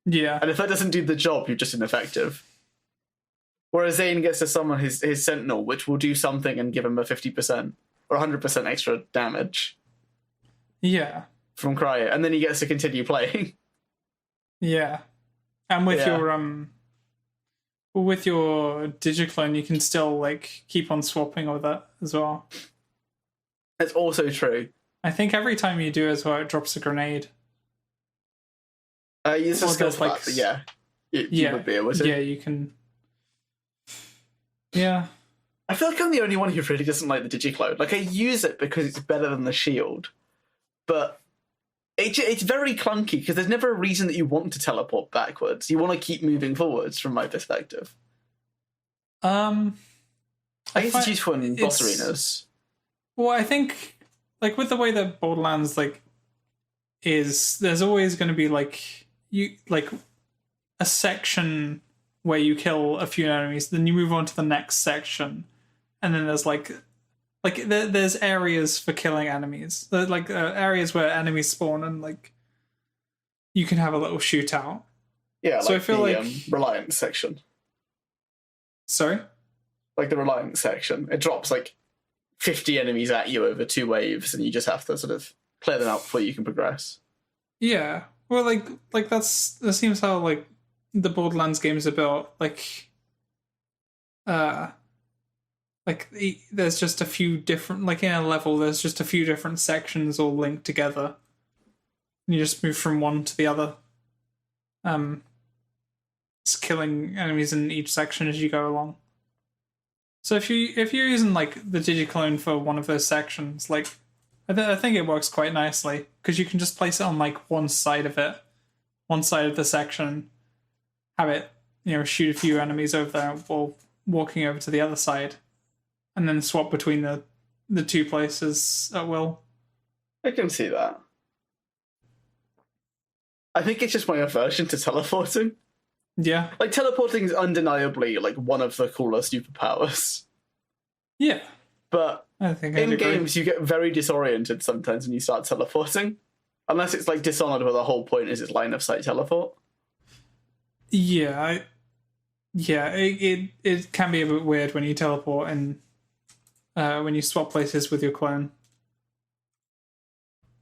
Yeah. And if that doesn't do the job, you're just ineffective. Whereas Zane gets to summon his Sentinel, which will do something and give him a 50% or 100% extra damage. Yeah. From Cryo, and then he gets to continue playing. Yeah. And with your Digiclone, you can still like keep on swapping with that as well. That's also true. I think every time you do as well, it drops a grenade. It's a skill for that, but yeah. You would be able to. Yeah, you can. Yeah. I feel like I'm the only one who really doesn't like the digiclone. Like, I use it because it's better than the shield, but it's very clunky because there's never a reason that you want to teleport backwards. You want to keep moving forwards, from my perspective. I guess it's useful in boss arenas. Well, I think, like, with the way that Borderlands, like, is, there's always going to be, like, a section where you kill a few enemies, then you move on to the next section, and then there's, there's areas for killing enemies. There's, areas where enemies spawn, and, like, you can have a little shootout. Yeah, so I feel the Reliance section. Sorry? Like the Reliance section. It drops, 50 enemies at you over 2 waves, and you just have to sort of clear them out before you can progress. Yeah. Well, that seems how, like, the Borderlands games are built. There's just a few different, like, in a level, there's just a few different sections all linked together. And you just move from one to the other. Just killing enemies in each section as you go along. So if you're using, like, the digiclone for one of those sections, like, I think it works quite nicely, because you can just place it on, like, one side of the section, have it, shoot a few enemies over there while walking over to the other side, and then swap between the two places at will. I can see that. I think it's just my aversion to teleporting. Yeah. Like, teleporting is undeniably, like, one of the cooler superpowers. Yeah. But I think in games, you get very disoriented sometimes when you start teleporting. Unless it's, like, Dishonored, where the whole point is its line-of-sight teleport. Yeah. It can be a bit weird when you teleport and when you swap places with your clone.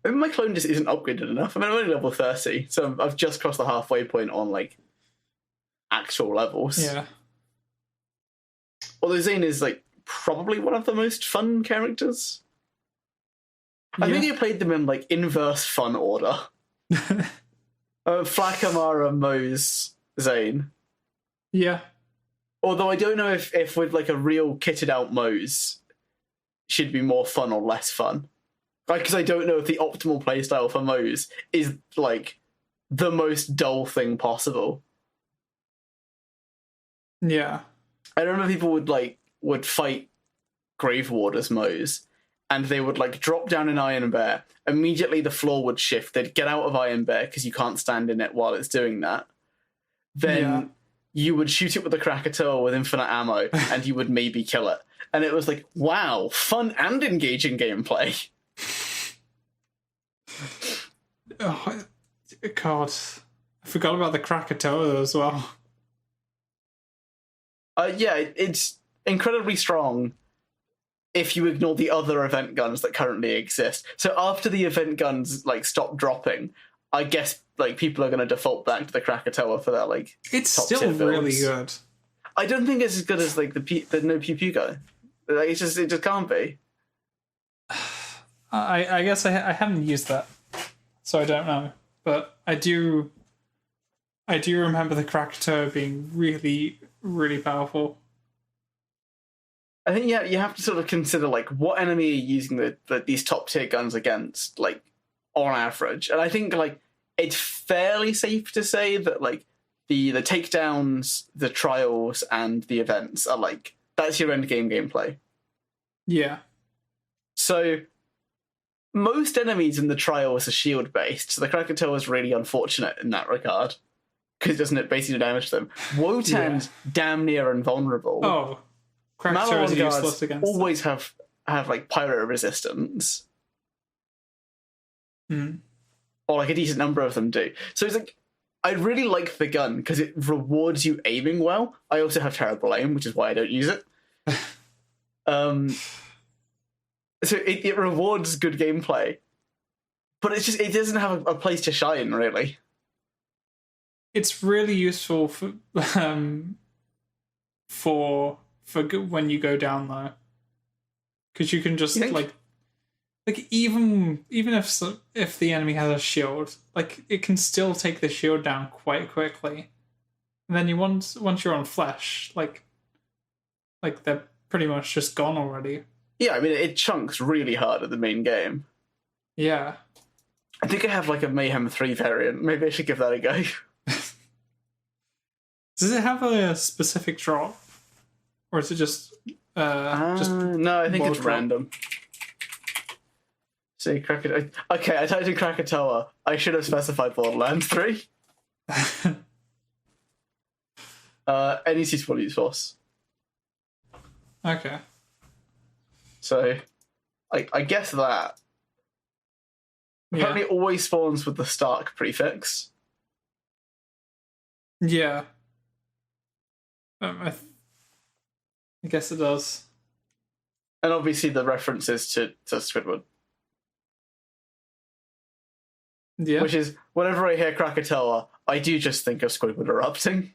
Maybe my clone just isn't upgraded enough. I mean, I'm only level 30, so I've just crossed the halfway point on, like, actual levels. Yeah. Although Zane is, like, probably one of the most fun characters. I think you played them in, like, inverse fun order. Flakamara, Mose, Zane. Yeah. Although I don't know if with, like, a real kitted out Mose should be more fun or less fun. Like, because I don't know if the optimal playstyle for Mose is, like, the most dull thing possible. Yeah. I remember people would fight Grave Warders Mose, and they would, like, drop down in Iron Bear. Immediately the floor would shift. They'd get out of Iron Bear because you can't stand in it while it's doing that. Then you would shoot it with a Krakatoa with infinite ammo, and you would maybe kill it. And it was like, wow, fun and engaging gameplay. Oh, God. I forgot about the Krakatoa as well. Yeah, it's incredibly strong if you ignore the other event guns that currently exist. So after the event guns, like, stop dropping, I guess, like, people are going to default back to the Krakatoa for their, like, it's top still really good. I don't think it's as good as, like, the no pew pew guy. Like, it just can't be. I guess I haven't used that, so I don't know. But I do remember the Krakatoa being really, really powerful. I think you have to sort of consider, like, what enemy are you using these top tier guns against, like, on average. And I think, like, it's fairly safe to say that, like, the takedowns, the trials, and the events are, like, that's your end game gameplay. Yeah. So most enemies in the trials are shield based, so the Krakatoa is really unfortunate in that regard because it doesn't basically damage them. Wotan's damn near invulnerable. Oh, Krakatoa is useless against always have like pyro resistance. Or like a decent number of them do. So it's like, I really like the gun because it rewards you aiming well. I also have terrible aim, which is why I don't use it. So it rewards good gameplay, but it doesn't have a place to shine, really. It's really useful for when you go down there, because you can just like even if the enemy has a shield, like, it can still take the shield down quite quickly. And then once you're on flesh, like pretty much just gone already. Yeah, I mean, it chunks really hard at the main game. Yeah. I think I have like a Mayhem 3 variant. Maybe I should give that a go. Does it have a specific drop? Or is it just no, I think it's drop? random. See, Krakatoa. Okay, I typed in Krakatoa. I should have specified Borderlands 3. Any suitable use force. Okay. So, I guess that. Apparently, it always spawns with the Stark prefix. Yeah. I guess it does. And obviously, the references to Squidward. Yeah. Which is, whenever I hear Krakatoa, I do just think of Squidward erupting.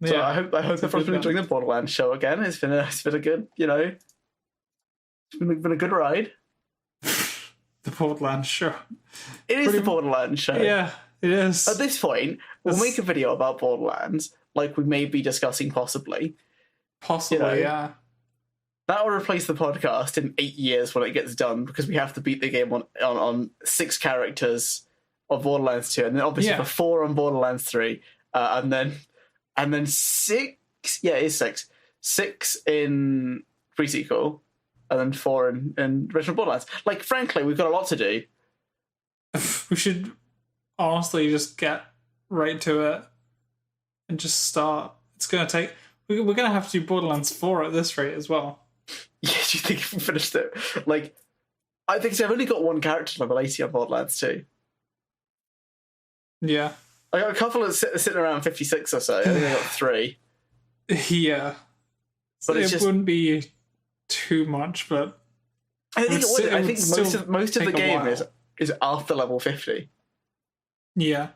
So I hope everyone's been enjoying the Borderlands show again. It's been a good, it's been a good ride. The Borderlands show. It is the Borderlands show. Yeah, it is. At this point, we'll make a video about Borderlands, like we may be discussing possibly. Possibly, yeah. That will replace the podcast in 8 years when it gets done, because we have to beat the game on 6 characters of Borderlands 2, and then obviously for 4 on Borderlands 3, and then 6. Yeah, it is 6. 6 in pre-sequel, and then 4 in original Borderlands. Like, frankly, we've got a lot to do. We should honestly just get right to it and just start. It's going to take. We're going to have to do Borderlands 4 at this rate as well. Yeah, do you think if we finished it? Like, I think so. I've only got one character level 80 on Borderlands 2. Yeah. I got a couple of sitting around 56 or so. I think I got 3. Yeah. But it wouldn't be too much, but I think it would. I think most of the game is after level 50. Yeah.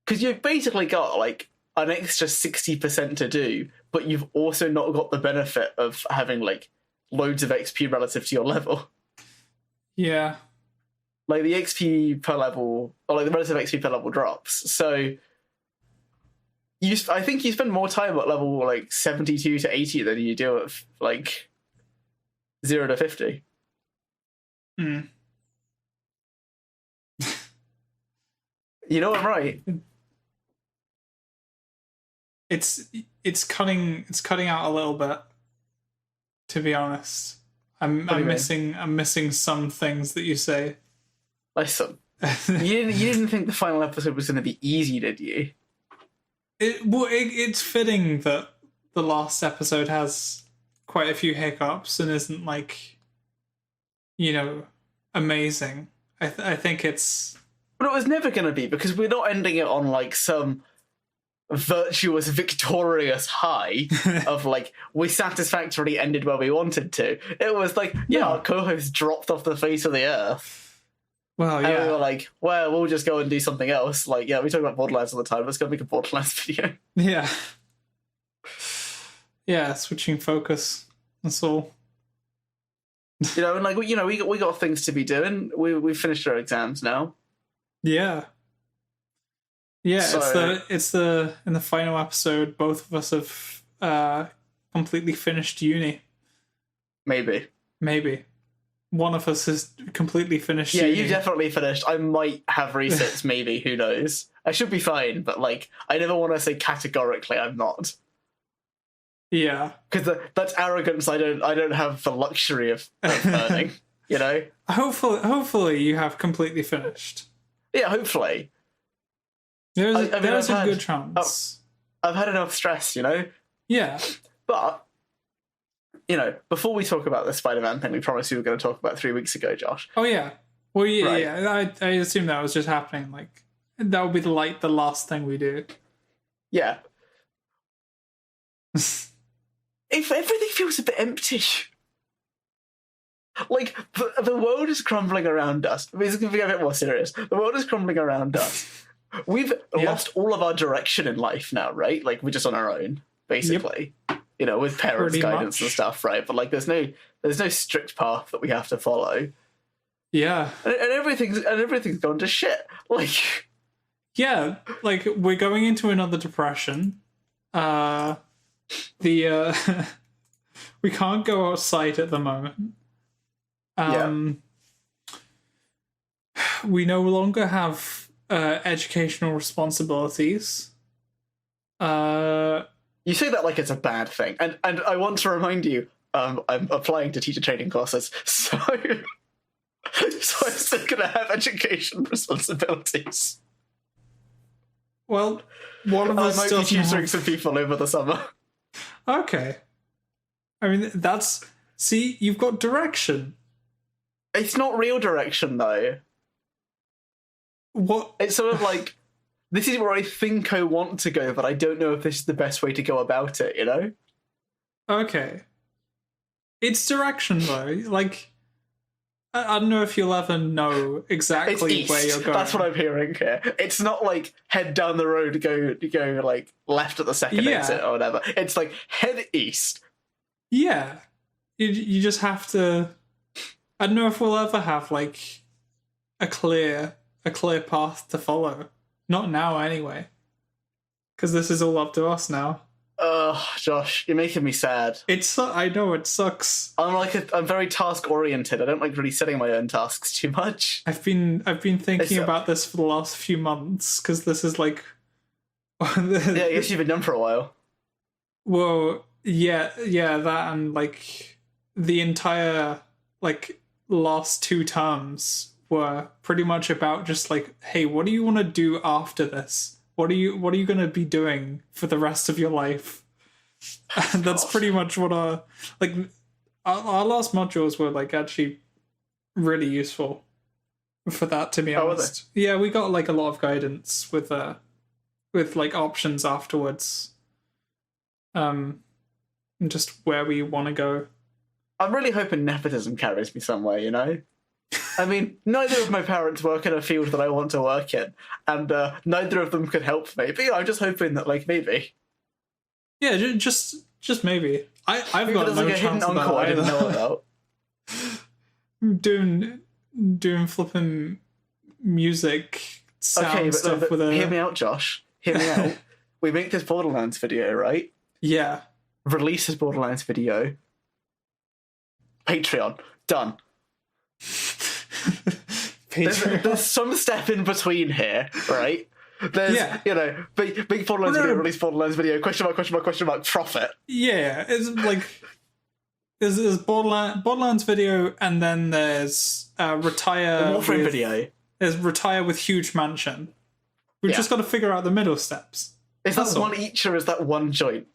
Because you've basically got like an extra 60% to do, but you've also not got the benefit of having like loads of XP relative to your level. Yeah. Like the XP per level, or like the relative XP per level drops. So I think you spend more time at level like 72 to 80 than you do at like 0 to 50. Hmm. You know I'm right. It's cutting out a little bit, to be honest. I'm missing some things that you say. Listen, you didn't think the final episode was going to be easy, did you? It's fitting that the last episode has quite a few hiccups and isn't like, amazing. I think it's. But it was never going to be, because we're not ending it on like some virtuous, victorious high of like we satisfactorily ended where we wanted to. It was like, our co-host dropped off the face of the earth. Well, yeah. And we were like, well, we'll just go and do something else. Like, we talk about Borderlands all the time. Let's go make a Borderlands video. Yeah. Yeah, switching focus. That's all. And like, we got things to be doing. We finished our exams now. Yeah. Yeah, So, it's the in the final episode, both of us have completely finished uni. Maybe. One of us has completely finished uni. uni. You definitely finished. I might have resets, maybe. Who knows? I should be fine, but like, I never want to say categorically I'm not. Yeah. Because that's arrogance I don't have the luxury of earning, Hopefully you have completely finished. Yeah, hopefully. There's a good chance. I've had enough stress, Yeah. But, before we talk about the Spider-Man thing we promised we were going to talk about 3 weeks ago, Josh. Oh, yeah. Well, yeah, Right. yeah. I assume that was just happening. Like, that would be the last thing we do. Yeah. If everything feels a bit empty. Like, the world is crumbling around us. I mean, it's going to be a bit more serious. The world is crumbling around us. We've lost all of our direction in life now, right? Like, we're just on our own, basically. Yep. With parents' Pretty guidance much. and stuff, right? But like, there's no strict path that we have to follow. Yeah. And everything's gone to shit. Like, Yeah, like we're going into another depression. The we can't go outside at the moment. We no longer have educational responsibilities. You say that like it's a bad thing, and I want to remind you, I'm applying to teacher training courses, so I'm still gonna have education responsibilities. Well, one of I us might be doesn't tutoring have... some people over the summer. Okay. I mean, that's... See, you've got direction. It's not real direction, though. What? It's sort of like, this is where I think I want to go, but I don't know if this is the best way to go about it, you know? Okay. It's direction, though. Like, I don't know if you'll ever know exactly where you're going. That's what I'm hearing here. It's not like head down the road, go like left at the second exit or whatever. It's like head east. Yeah. You just have to... I don't know if we'll ever have, like, a clear path to follow. Not now, anyway. Because this is all up to us now. Josh, you're making me sad. I know, it sucks. I'm very task oriented. I don't like really setting my own tasks too much. I've been thinking about this for the last few months, because this is like... Yeah, I guess you've been done for a while. Well, yeah, that, and like the entire like last 2 terms were pretty much about just like, hey, what do you want to do after this? What are you going to be doing for the rest of your life? And that's pretty much what our last modules were like actually really useful for that, to be honest. Yeah, we got like a lot of guidance with like options afterwards. And just where we want to go. I'm really hoping nepotism carries me somewhere, you know? I mean, neither of my parents work in a field that I want to work in, and neither of them could help me. But you know, I'm just hoping that, like, maybe. Yeah, just maybe. I've maybe got there's no like a hidden chance of that uncle I didn't know about. doing flipping music sound stuff but with a... Hear me out, Josh. Hear me out. We make this Borderlands video, right? Yeah. Release this Borderlands video. Patreon. Done. There's some step in between here, right? There's, you know, big Borderlands video, release Borderlands video, question mark, profit. Yeah, it's like... There's Borderlands video, and then there's retire... The Warframe video. There's retire with huge mansion. We've just got to figure out the middle steps. Is that one each, or is that one joint?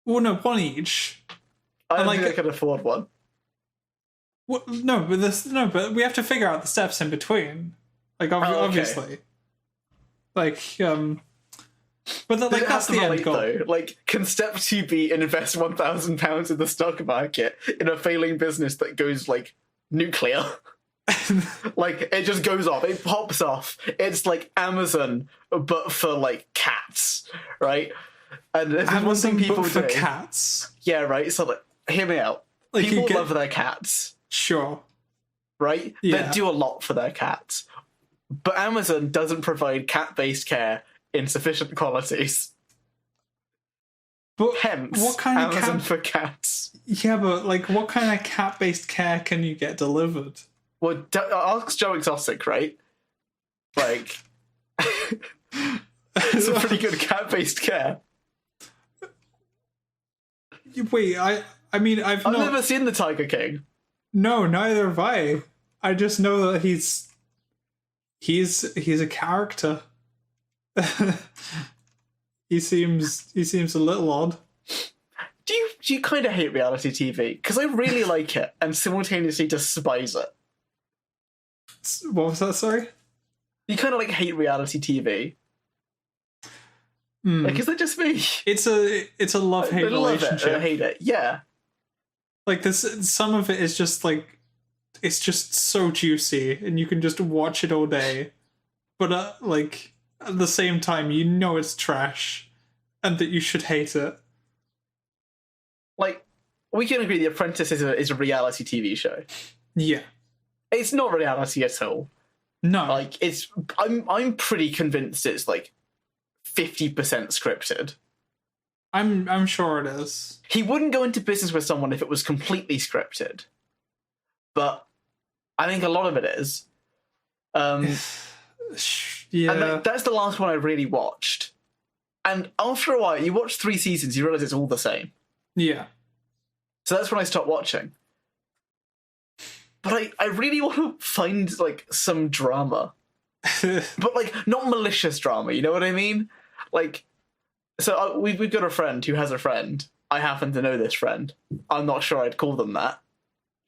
Well, no, one each. I don't think I can afford one. Well, no, but we have to figure out the steps in between. Like, obviously. Like, but like, that's the end goal. Though? Like, can step 2 be invest £1,000 in the stock market in a failing business that goes, like, nuclear? Like, it just goes off. It pops off. It's like Amazon, but for, like, cats, right? And this is one thing people for do. Cats. Yeah, right? So, like, hear me out. Like, people love their cats. Sure. Right? Yeah. They do a lot for their cats. But Amazon doesn't provide cat-based care in sufficient qualities. But hence, what kind of Amazon for cats. Yeah, but, like, what kind of cat-based care can you get delivered? Well, ask Joe Exotic, right? Like, it's a pretty good cat-based care. Wait, I mean, I've never seen the Tiger King. No, neither have I. I just know that he's a character. He seems a little odd. Do you kind of hate reality TV? Because I really like it and simultaneously despise it. What was that? Sorry. You kind of like hate reality TV. Like, is that just me? It's a love-hate relationship. I hate it. Yeah. Like, some of it is just like, it's just so juicy, and you can just watch it all day. But like, at the same time, you know it's trash, and that you should hate it. Like, we can agree The Apprentice is a reality TV show. Yeah. It's not reality at all. No. Like, I'm pretty convinced it's like 50% scripted. I'm sure it is. He wouldn't go into business with someone if it was completely scripted, but I think a lot of it is. Yeah. And that's the last one I really watched. And after a while, you watch 3 seasons, you realize it's all the same. Yeah. So that's when I stopped watching. But I really want to find, like, some drama. But, like, not malicious drama, you know what I mean? Like, so we've got a friend who has a friend. I happen to know this friend. I'm not sure I'd call them that.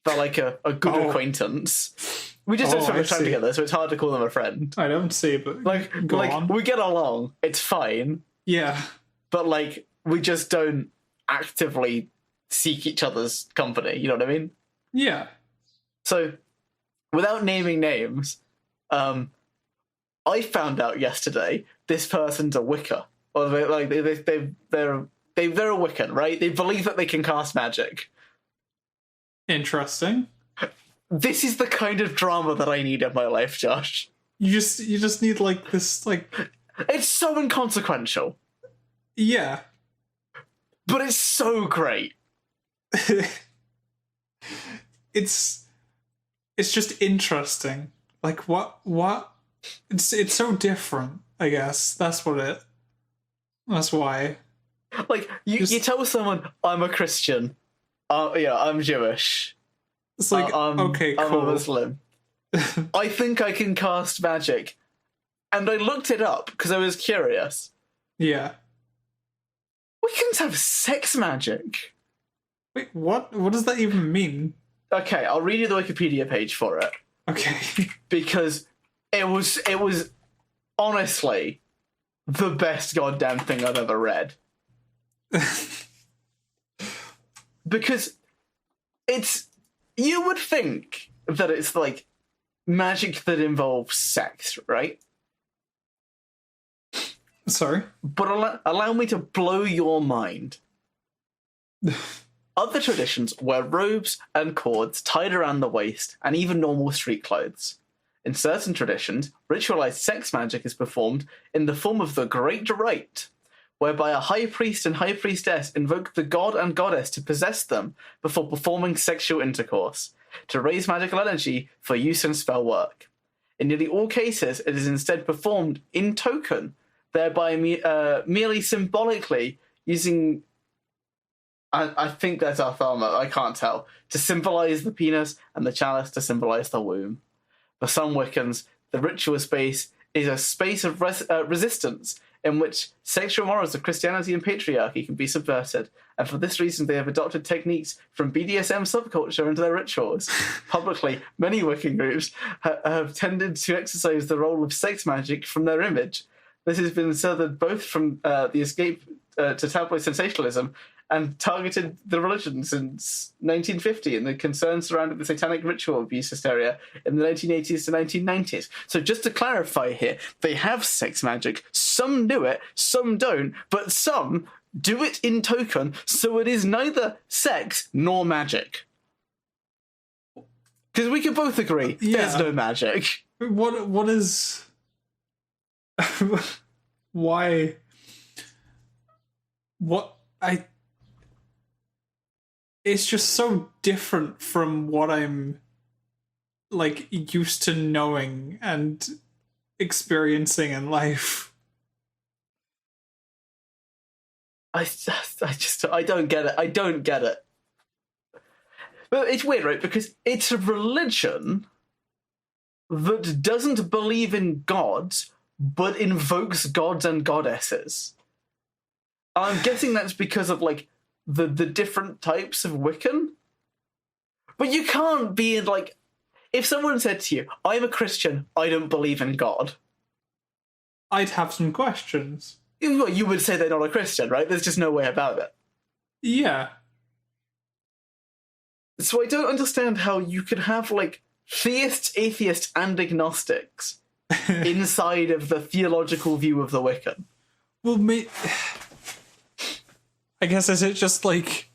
They're like a good acquaintance. We just don't spend much time together, so it's hard to call them a friend. I don't see, but go on. We get along. It's fine. Yeah. But, like, we just don't actively seek each other's company. You know what I mean? Yeah. So, without naming names, I found out yesterday this person's a Wicca. Or they're a Wiccan, right? They believe that they can cast magic. Interesting. This is the kind of drama that I need in my life, Josh. You just need like this like. It's so inconsequential. Yeah. But it's so great. It's just interesting. Like what it's so different, I guess. That's why. Like you tell someone I'm a Christian. I'm Jewish. It's like okay, cool. I'm a Muslim. I think I can cast magic. And I looked it up because I was curious. Yeah. Wiccans have sex magic. Wait, what? What does that even mean? Okay, I'll read you the Wikipedia page for it. Okay. Because it was honestly the best goddamn thing I've ever read. Because you would think that it's like magic that involves sex, right? Sorry? But allow me to blow your mind. Other traditions wear robes and cords tied around the waist, and even normal street clothes. In certain traditions, ritualized sex magic is performed in the form of the Great Rite, whereby a high priest and high priestess invoke the god and goddess to possess them before performing sexual intercourse, to raise magical energy for use in spell work. In nearly all cases, it is instead performed in token, thereby merely symbolically using, I think that's our thumb, I can't tell, to symbolize the penis and the chalice to symbolize the womb. For some Wiccans, the ritual space is a space of resistance in which sexual morals of Christianity and patriarchy can be subverted, and for this reason they have adopted techniques from BDSM subculture into their rituals. Publicly, many Wiccan groups have tended to exercise the role of sex magic from their image. This has been asserted both from the escape to tabloid sensationalism and targeted the religion since 1950 and the concerns surrounding the satanic ritual abuse hysteria in the 1980s to 1990s. So just to clarify here, they have sex magic. Some do it, some don't, but some do it in token, so it is neither sex nor magic. Because we can both agree, there's no magic. What is... Why? It's just so different from what I'm like used to knowing and experiencing in life. I don't get it. I don't get it. But it's weird, right? Because it's a religion that doesn't believe in gods, but invokes gods and goddesses. I'm guessing that's because of, like, the different types of Wiccan. But you can't be in, like... If someone said to you, I'm a Christian, I don't believe in God, I'd have some questions. You would say they're not a Christian, right? There's just no way about it. Yeah. So I don't understand how you could have, like, theists, atheists, and agnostics inside of the theological view of the Wiccan. Well, I guess is it just like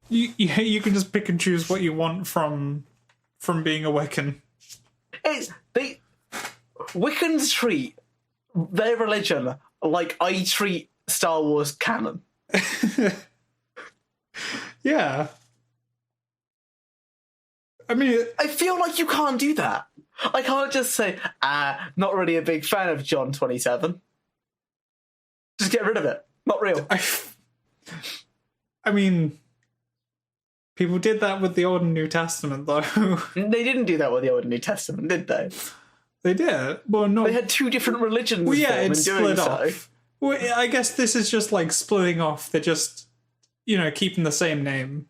you can just pick and choose what you want from being a Wiccan? Wiccans treat their religion like I treat Star Wars canon. Yeah. I mean, I feel like you can't do that. I can't just say, not really a big fan of John 27. Just get rid of it. Not real. I mean, people did that with the Old and New Testament, though. They didn't do that with the Old and New Testament, did they? They did. Well, no. They had two different religions. Well, yeah, it's in doing split so. off. Well, I guess this is just like splitting off. They're just, keeping the same name.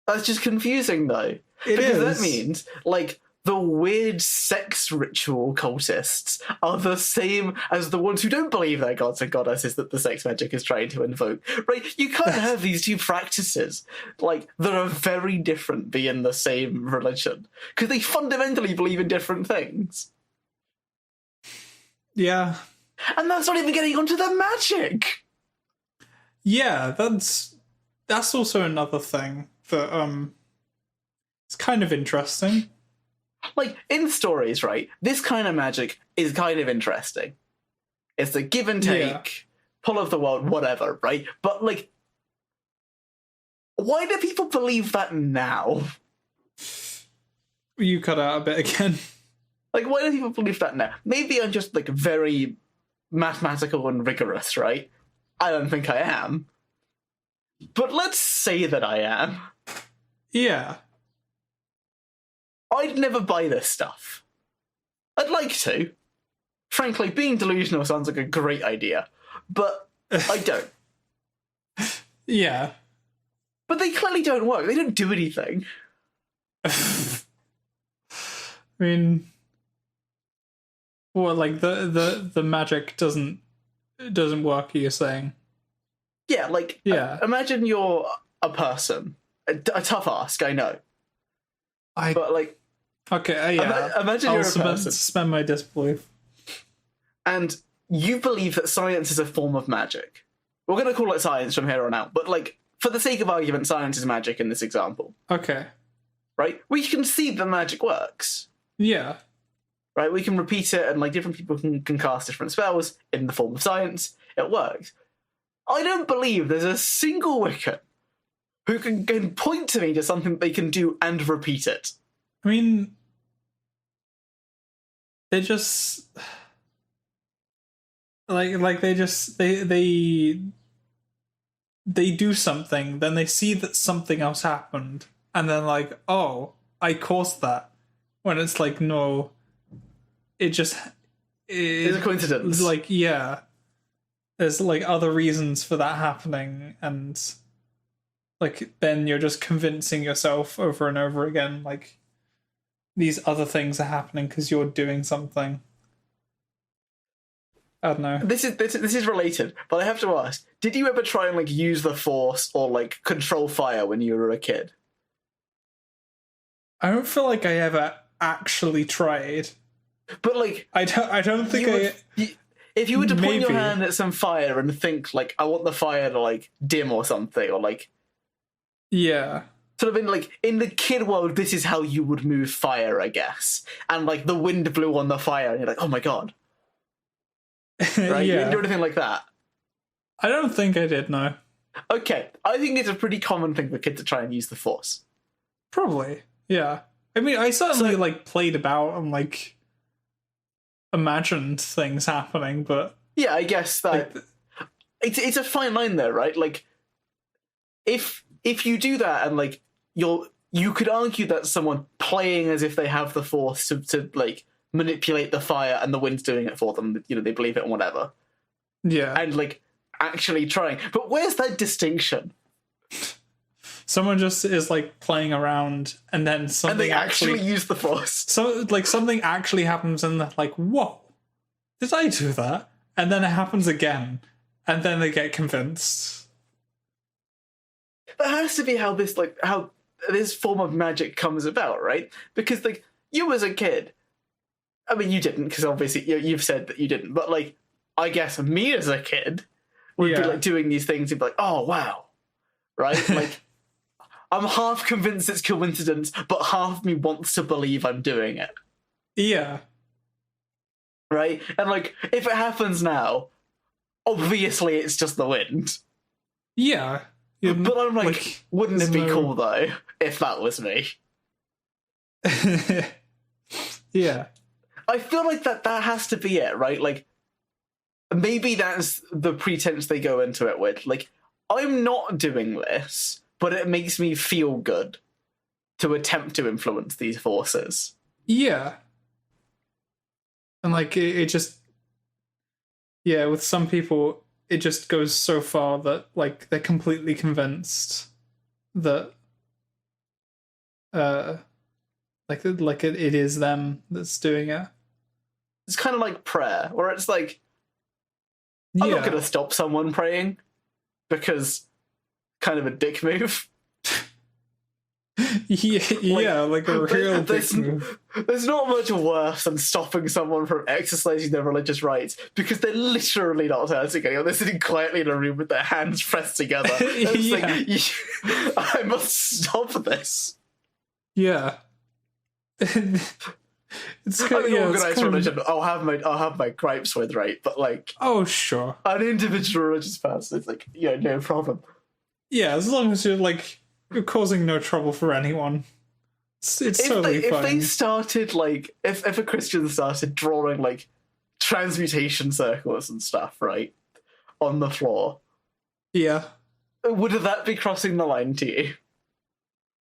That's just confusing, though. Because that means, like, the weird sex ritual cultists are the same as the ones who don't believe they're gods and goddesses that the sex magic is trying to invoke. Right? You can't have these two practices, like, that are very different be in the same religion. Because they fundamentally believe in different things. Yeah. And that's not even getting onto the magic! Yeah, that's also another thing that, it's kind of interesting. Like, in stories, right, this kind of magic is kind of interesting. It's the give and take, pull of the world, whatever, right? But, like, why do people believe that now? You cut out a bit again. Like, why do people believe that now? Maybe I'm just, like, very mathematical and rigorous, right? I don't think I am. But let's say that I am. Yeah. I'd never buy this stuff. I'd like to. Frankly, being delusional sounds like a great idea, but I don't. Yeah. But they clearly don't work. They don't do anything. I mean, well, like the magic doesn't work, you're saying? Yeah, like, imagine you're a person. A tough ask, I know. But, like... Okay, yeah. Imagine you're a person. Suspend my disbelief. And you believe that science is a form of magic. We're going to call it science from here on out, but, like, for the sake of argument, science is magic in this example. Okay. Right? We can see that magic works. Yeah. Right? We can repeat it, and, like, different people can cast different spells in the form of science. It works. I don't believe there's a single Wiccan who can point to me to something that they can do and repeat it. I mean, they just like they do something, then they see that something else happened, and then like, oh, I caused that. When it's like, no, it's a coincidence. Like, yeah, there's like other reasons for that happening, and like then you're just convincing yourself over and over again, like, these other things are happening because you're doing something. I don't know. This is related, but I have to ask: did you ever try and like use the Force or like control fire when you were a kid? I don't feel like I ever actually tried. But like, I don't think if you were to point your maybe. hand at some fire and think like, I want the fire to like dim or something, or like, yeah. Sort of in the kid world, this is how you would move fire, I guess. And like the wind blew on the fire, and you're like, oh my god. Right? You didn't do anything like that. I don't think I did, no. Okay, I think it's a pretty common thing for kids to try and use the Force. Probably, yeah. I mean, I certainly like played about and like imagined things happening, but yeah, I guess that it's a fine line there, right? Like, if you do that and like you could argue that someone playing as if they have the Force to like manipulate the fire and the wind's doing it for them, you know, they believe it and whatever. Yeah. And like actually trying. But where's that distinction? Someone just is like playing around and then something and they actually use the Force. So like something actually happens and they're like, whoa, did I do that? And then it happens again. And then they get convinced. That has to be how this form of magic comes about, right? Because like you as a kid, I mean, you didn't, because obviously you've said that you didn't, but like I guess me as a kid would be like doing these things and be like, oh wow, right? Like I'm half convinced it's coincidence, but half me wants to believe I'm doing it. Yeah. right? And like, if it happens now, obviously it's just the wind. Yeah. But I'm like, wouldn't it be cool though if that was me? Yeah. I feel like that has to be it, right? Like, maybe that's the pretense they go into it with. Like, I'm not doing this, but it makes me feel good to attempt to influence these forces. Yeah. And like, it just, yeah, with some people, it just goes so far that like they're completely convinced that like it is them that's doing it. It's kind of like prayer, where it's like, I'm not going to stop someone praying because kind of a dick move. Yeah, like a real dick move. There's not much worse than stopping someone from exercising their religious rights because they're literally not hurting anyone. They're sitting quietly in a room with their hands pressed together. It's like, I must stop this. Yeah. It's kind I mean, organized religion, I'll have my gripes with, right? But like, oh sure, an individual religious person, it's like, yeah, no problem. Yeah, as long as you're causing no trouble for anyone, it's totally fine. If they started like, if a Christian started drawing like transmutation circles and stuff, right, on the floor, yeah, would that be crossing the line to you?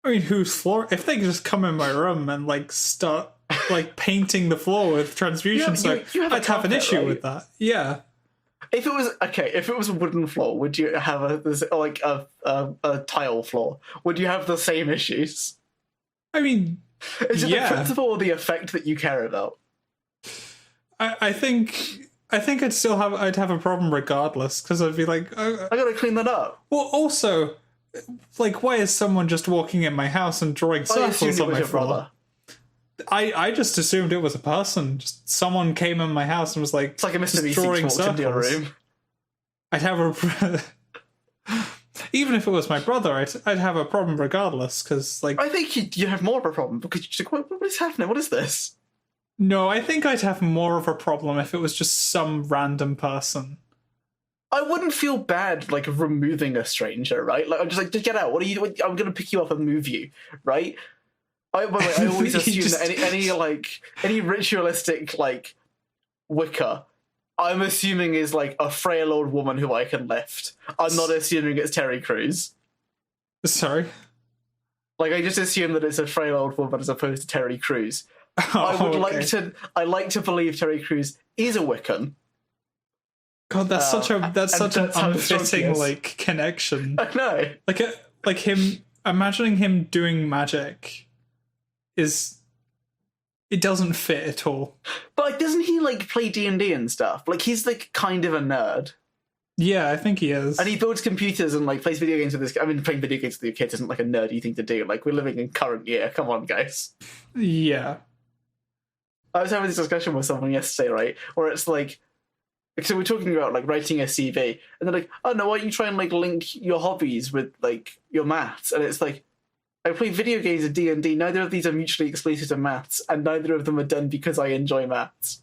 I mean, whose floor? If they just come in my room and like start like painting the floor with transmutation, I'd have an issue with that. Yeah. If it was a wooden floor, would you have a tile floor? Would you have the same issues? I mean, is it the principle or the effect that you care about? I think I'd have a problem regardless, because I'd be like, I gotta clean that up. Well, also, like, why is someone just walking in my house and drawing circles on my floor? I just assumed it was a person. Just someone came in my house and was like, it's like a Mr. Beast drawing walked into your room. I'd have a even if it was my brother, I'd have a problem regardless, because like, I think you have more of a problem because you're just like, what is happening? What is this? No, I think I'd have more of a problem if it was just some random person. I wouldn't feel bad like removing a stranger, right? Like, I'm just like, just get out. What are you doing? I'm gonna pick you up and move you, right? I always assume that any ritualistic like Wicca, I'm assuming is like a frail old woman who I can lift. I'm not assuming it's Terry Crews. Sorry? Like, I just assume that it's a frail old woman as opposed to Terry Crews. I like to believe Terry Crews is a Wiccan. God, that's such an unfitting like connection. I know. Like him imagining him doing magic it doesn't fit at all. But like, doesn't he like play D&D and stuff? Like, he's like kind of a nerd. Yeah, I think he is. And he builds computers and like plays video games with this. I mean, playing video games with your kids isn't like a nerdy thing to do. Like, we're living in current year. Come on, guys. Yeah. I was having this discussion with someone yesterday, right? Where it's like, so we're talking about like writing a CV, and they're like, "Oh no, why don't you try and like link your hobbies with like your maths?" And it's like, I play video games and D&D. Neither of these are mutually exclusive to maths, and neither of them are done because I enjoy maths.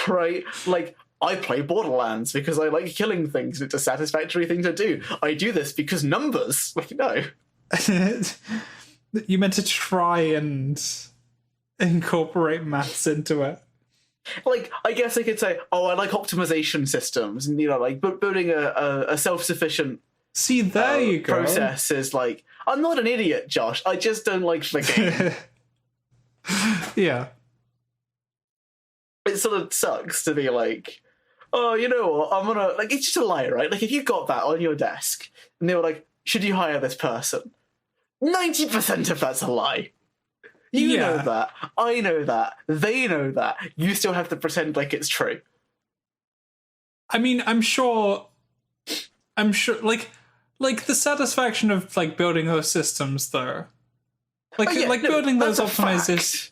Right? Like, I play Borderlands because I like killing things. It's a satisfactory thing to do. I do this because numbers. Like, no. You meant to try and incorporate maths into it. Like, I guess I could say, oh, I like optimization systems, and, you know, like, building a self-sufficient see, there you go. Process is like, I'm not an idiot, Josh. I just don't like the game. Yeah. It sort of sucks to be like, oh, you know what, I'm gonna, like, it's just a lie, right? Like, if you got that on your desk, and they were like, should you hire this person? 90% of that's a lie. You know that. I know that. They know that. You still have to pretend like it's true. I mean, I'm sure, like the satisfaction of like building those systems, though, building those optimizations,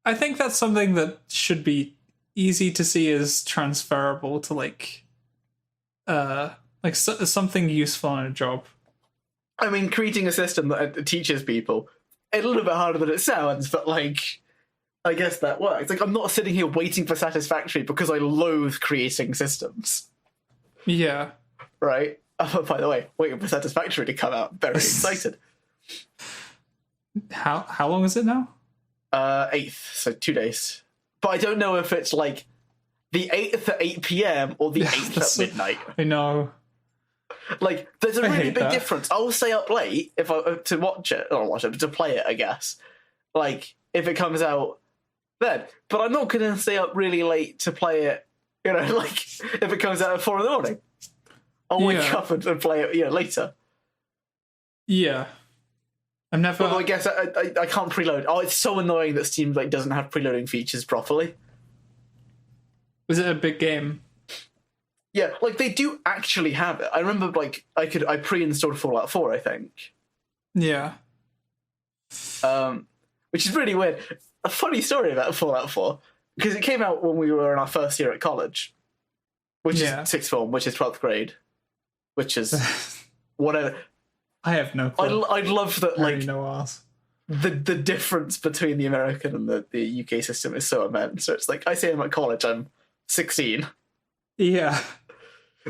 I think that's something that should be easy to see as transferable to something useful in a job. I mean, creating a system that teaches people a little bit harder than it sounds, but like, I guess that works. Like, I'm not sitting here waiting for Satisfactory because I loathe creating systems. Yeah. Right? Oh, by the way, waiting for Satisfactory to come out. Very excited. How long is it now? 8th, so 2 days. But I don't know if it's like the 8th at 8 p.m. or the 8th at midnight. I know. Like, there's a really big that. difference. I'll stay up late if I to watch it, or watch it, to play it, I guess. Like, if it comes out then. But I'm not going to stay up really late to play it, you know, like, if it comes out at 4 in the morning. I'll wake up and play it, later. Yeah. I'm never... Although I guess I can't preload. Oh, it's so annoying that Steam like doesn't have preloading features properly. Was it a big game? Yeah, like they do actually have it. I remember like I pre-installed Fallout 4, I think. Yeah. Which is really weird. A funny story about Fallout 4, because it came out when we were in our first year at college, which is sixth form, which is 12th grade, which is whatever. I have no clue. I love that, like, the difference between the American and the UK system is so immense. So it's like, I say I'm at college, I'm 16. Yeah.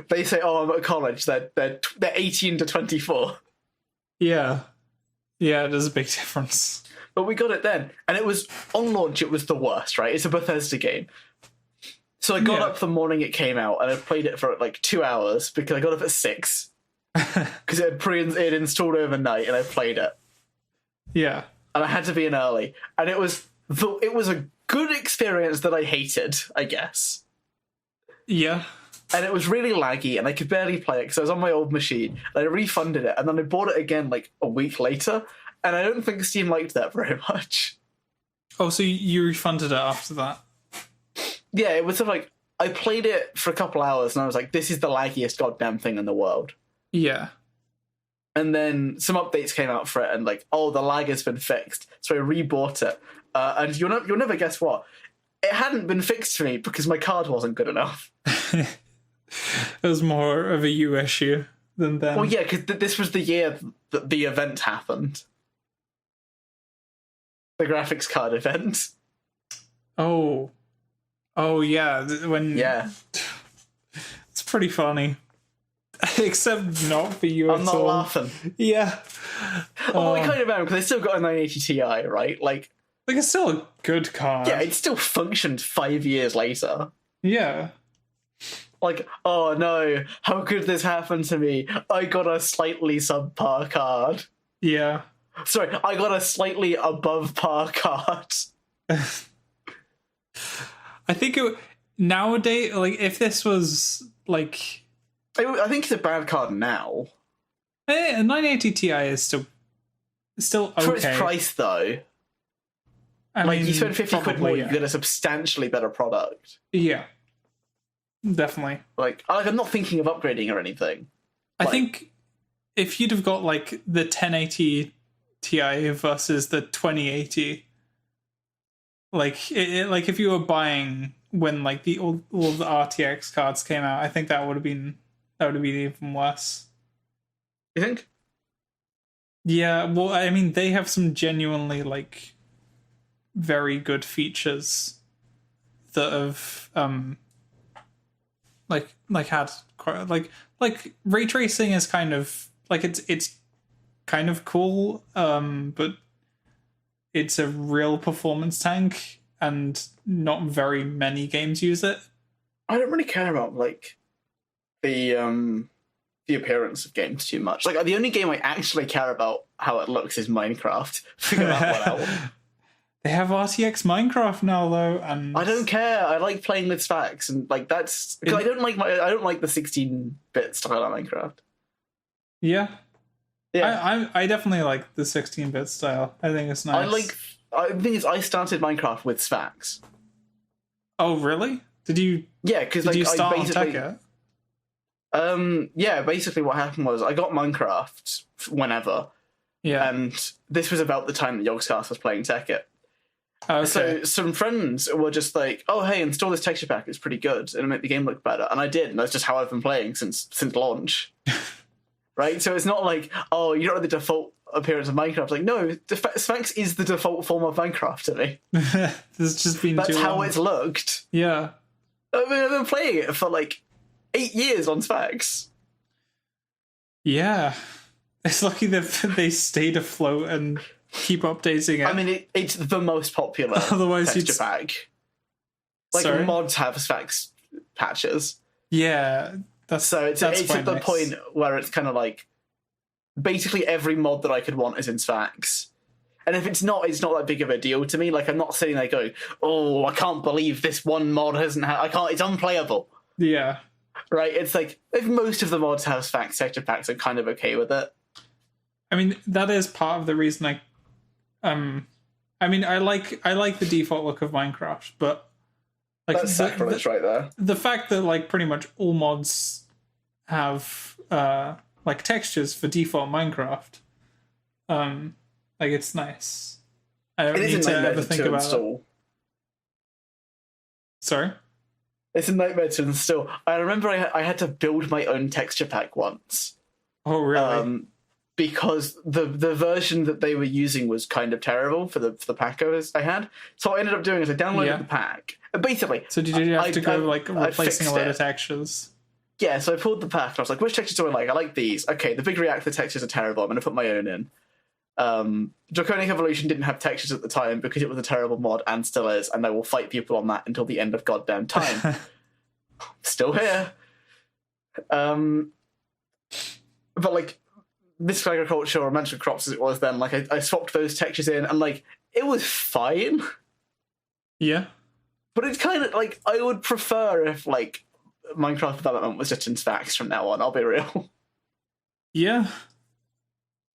They say, oh, I'm at college, they're 18 to 24. Yeah. Yeah, there's a big difference. But we got it then. And it was, on launch, it was the worst, right? It's a Bethesda game. So I got up the morning it came out, and I played it for like 2 hours, because I got up at 6. Because it had installed overnight, and I played it. Yeah. And I had to be in early. And it was a good experience that I hated, I guess. Yeah. And it was really laggy, and I could barely play it because I was on my old machine, and I refunded it, and then I bought it again like a week later, and I don't think Steam liked that very much. Oh, so you refunded it after that? Yeah, it was sort of like, I played it for a couple hours, and I was like, this is the laggiest goddamn thing in the world. Yeah. And then some updates came out for it, and like, oh, the lag has been fixed. So I rebought it. And you'll never guess what. It hadn't been fixed for me because my card wasn't good enough. It was more of a you issue than them. Well, yeah, because this was the year that the event happened. The graphics card event. Oh. Oh, yeah. Yeah. It's pretty funny. Except not for you I'm at not all. laughing. Yeah. Oh, I kind of am, because I still got a 980 Ti, right? Like, it's still a good card. yeah, it still functioned 5 years later. Yeah. Like, oh no, how could this happen to me? I got a slightly subpar card. Yeah. Sorry, I got a slightly above par card. I think nowadays, like, if this was, like... I think it's a bad card now. A 980 Ti is still okay. For its price, though. I like, mean, you spend 50 quid more, yeah. you get a substantially better product. Yeah. Definitely. Like, I'm not thinking of upgrading or anything. I think if you'd have got, like, the 1080 Ti versus the 2080, like, like if you were buying when, like, all the RTX cards came out, I think that would have been even worse. You think? Yeah, well, I mean, they have some genuinely, like, very good features that have, like had quite, like ray tracing is kind of, like, it's kind of cool, but it's a real performance tank, and not very many games use it. I don't really care about, like, the appearance of games too much. Like, the only game I actually care about how it looks is Minecraft. Figure that one out. They have RTX Minecraft now, though, and I don't care. I like playing with specs, and like that's because I don't like the 16-bit style of Minecraft. Yeah. Yeah, I definitely like the 16-bit style. I think it's nice. The thing is, I started Minecraft with specs. Oh, really? Did you? Yeah, because did like, you start I basically, on Tekka? Yeah, basically what happened was I got Minecraft whenever. Yeah. And this was about the time that Yogscast was playing Tekkit. Okay. So some friends were just like, oh, hey, install this texture pack, it's pretty good, and it'll make the game look better. And I did, and that's just how I've been playing since launch. Right? So it's not like, oh, you don't know the default appearance of Minecraft. Like, no, Sphax is the default form of Minecraft to me. There's just been That's too how long. it's looked. Yeah. I mean, I've been playing it for like 8 years on Sphax. Yeah. It's lucky that they stayed afloat and keep updating it. I mean, it's the most popular Otherwise texture pack. Like, Sorry? mods have Sphax patches. Yeah. So it's quite at the nice. point where it's kind of like, basically every mod that I could want is in Sphax. And if it's not that big of a deal to me. Like, I'm not sitting there going, oh, I can't believe this one mod hasn't it's unplayable. Yeah. Right? It's like, if most of the mods have Sphax texture packs, I'm kind of okay with it. I mean, that is part of the reason I mean, I like the default look of Minecraft, but like That's sacrilege right there. the fact that like pretty much all mods have like textures for default Minecraft, like it's nice. I don't It is need a to nightmare ever think to about install. it. Sorry? It's a nightmare to install. I remember I had to build my own texture pack once. Oh really? Because the version that they were using was kind of terrible for the pack I had. So what I ended up doing is I downloaded the pack. Basically, So did you have to go like I replacing a fixed lot it. of textures? Yeah, so I pulled the pack and I was like, which textures do I like? I like these. Okay, the big reactor textures are terrible. I'm going to put my own in. Draconic Evolution didn't have textures at the time because it was a terrible mod and still is, and I will fight people on that until the end of goddamn time. Still here. But like, this agriculture or mansion crops as it was then, like I swapped those textures in and like it was fine. Yeah. But it's kind of like I would prefer if like Minecraft development was just in Sphax from now on, I'll be real. Yeah.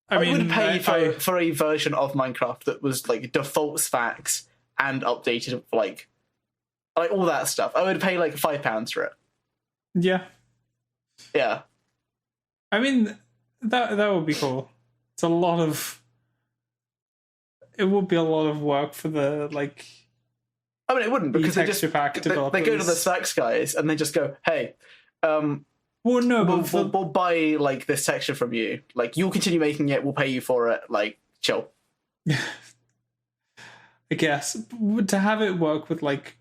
I mean, would pay for a version of Minecraft that was like default Sphax and updated like all that stuff. I would pay like £5 for it. Yeah. Yeah. I mean, that would be cool. It's a lot of. It would be a lot of work for the like. I mean, it wouldn't because they just texture pack they go to the developers. Sphax guys and they just go, "Hey, Well, no, but we'll buy like this texture from you. Like, you'll continue making it. We'll pay you for it. Like, chill." I guess to have it work with like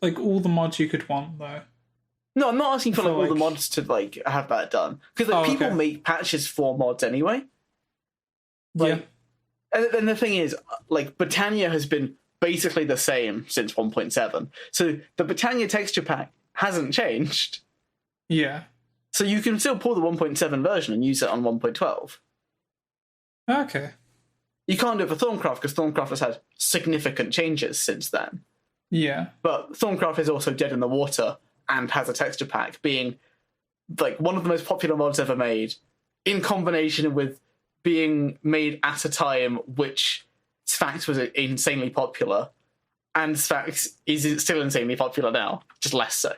all the mods you could want though. No, I'm not asking for For, like all the like- mods to like have that done because like Oh, people okay. make patches for mods anyway. Like, and the thing is, like, Britannia has been basically the same since 1.7. So the Britannia texture pack hasn't changed. Yeah. So you can still pull the 1.7 version and use it on 1.12. Okay. You can't do it for Thorncraft because Thorncraft has had significant changes since then. Yeah. But Thorncraft is also dead in the water and has a texture pack, being like one of the most popular mods ever made, in combination with being made at a time which Sphax was insanely popular, and Sphax is still insanely popular now, just less so.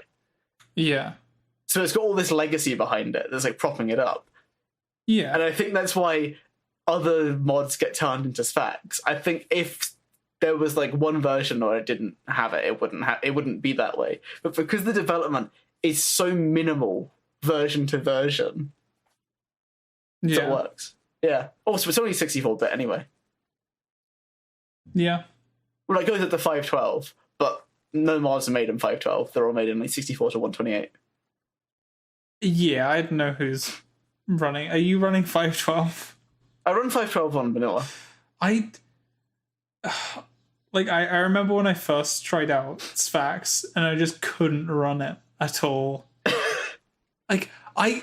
Yeah. So it's got all this legacy behind it that's like propping it up. Yeah. And I think that's why other mods get turned into Sphax. I think if there was like one version or it didn't have it, it wouldn't be that way. But because the development is so minimal version to version, so it works. Yeah. Also, it's only 64-bit anyway. Yeah. Well, it goes up to 512, but no mods are made in 512. They're all made in like 64 to 128. Yeah, I don't know who's running. Are you running 512? I run 512 on vanilla. I remember when I first tried out Sphax and I just couldn't run it at all. I could. Hang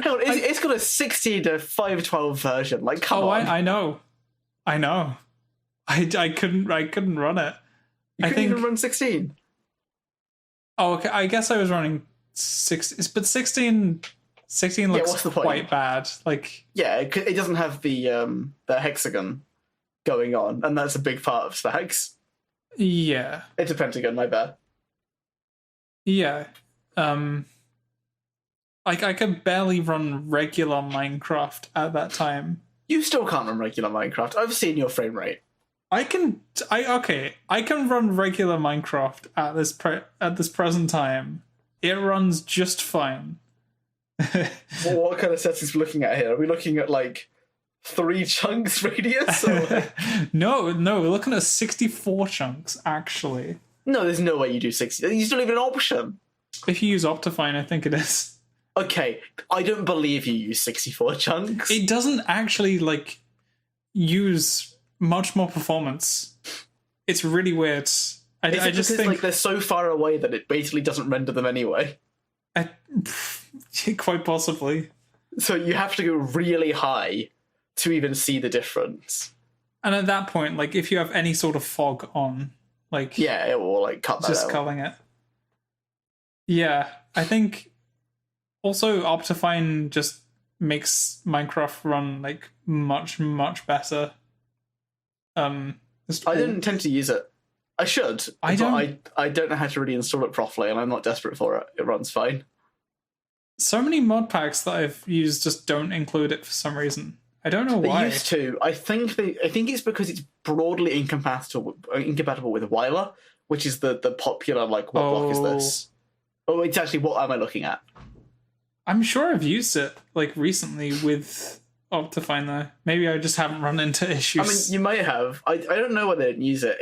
on, it's got a 60 to 512 version. Like, come on. I know. I couldn't run it. You couldn't even run 16. Oh, okay. I guess I was running 6, but 16 looks what's the point? quite bad. Like, Yeah, it doesn't have the hexagon going on, and that's a big part of Sphax. yeah, It's a pentagon, my bad. yeah. I could barely run regular Minecraft at that time. You still can't run regular Minecraft. I've seen your frame rate. I can run regular Minecraft at this present time. It runs just fine. Well, what kind of settings are we looking at here? Are we looking at like 3 chunks radius? Or... No, we're looking at 64 chunks, actually. No, there's no way you do 60. You still even an option. If you use Optifine, I think it is. Okay, I don't believe you use 64 chunks. It doesn't actually, like, use much more performance. It's really weird. I just think like they're so far away that it basically doesn't render them anyway. Quite possibly. So you have to go really high to even see the difference. And at that point, like, if you have any sort of fog on, like, yeah, it will like cut that just out. culling it. Yeah, I think also Optifine just makes Minecraft run like much better. I didn't intend to use it. I should. I don't know how to really install it properly, and I'm not desperate for it. It runs fine. So many mod packs that I've used just don't include it for some reason. I don't know why. They used to. I think it's because it's broadly incompatible with Wyler, which is the popular like what block is this? Oh, it's actually what am I looking at? I'm sure I've used it like recently with Optifine though. Maybe I just haven't run into issues. I mean, you may have. I don't know whether they didn't use it.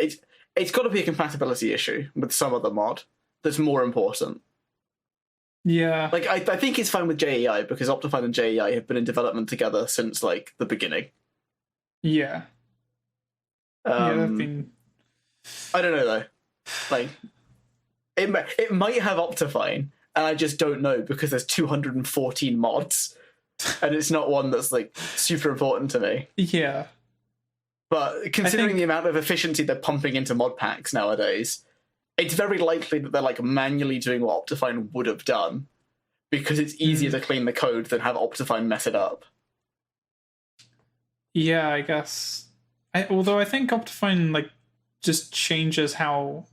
It's got to be a compatibility issue with some other mod that's more important. Yeah. Like, I think it's fine with JEI because Optifine and JEI have been in development together since, like, the beginning. Yeah. They've been... I don't know, though. Like, it might have Optifine, and I just don't know because there's 214 mods, and it's not one that's, like, super important to me. Yeah. But considering the amount of efficiency they're pumping into mod packs nowadays... it's very likely that they're like manually doing what Optifine would have done because it's easier to clean the code than have Optifine mess it up. Yeah, I guess. Although I think Optifine like just changes how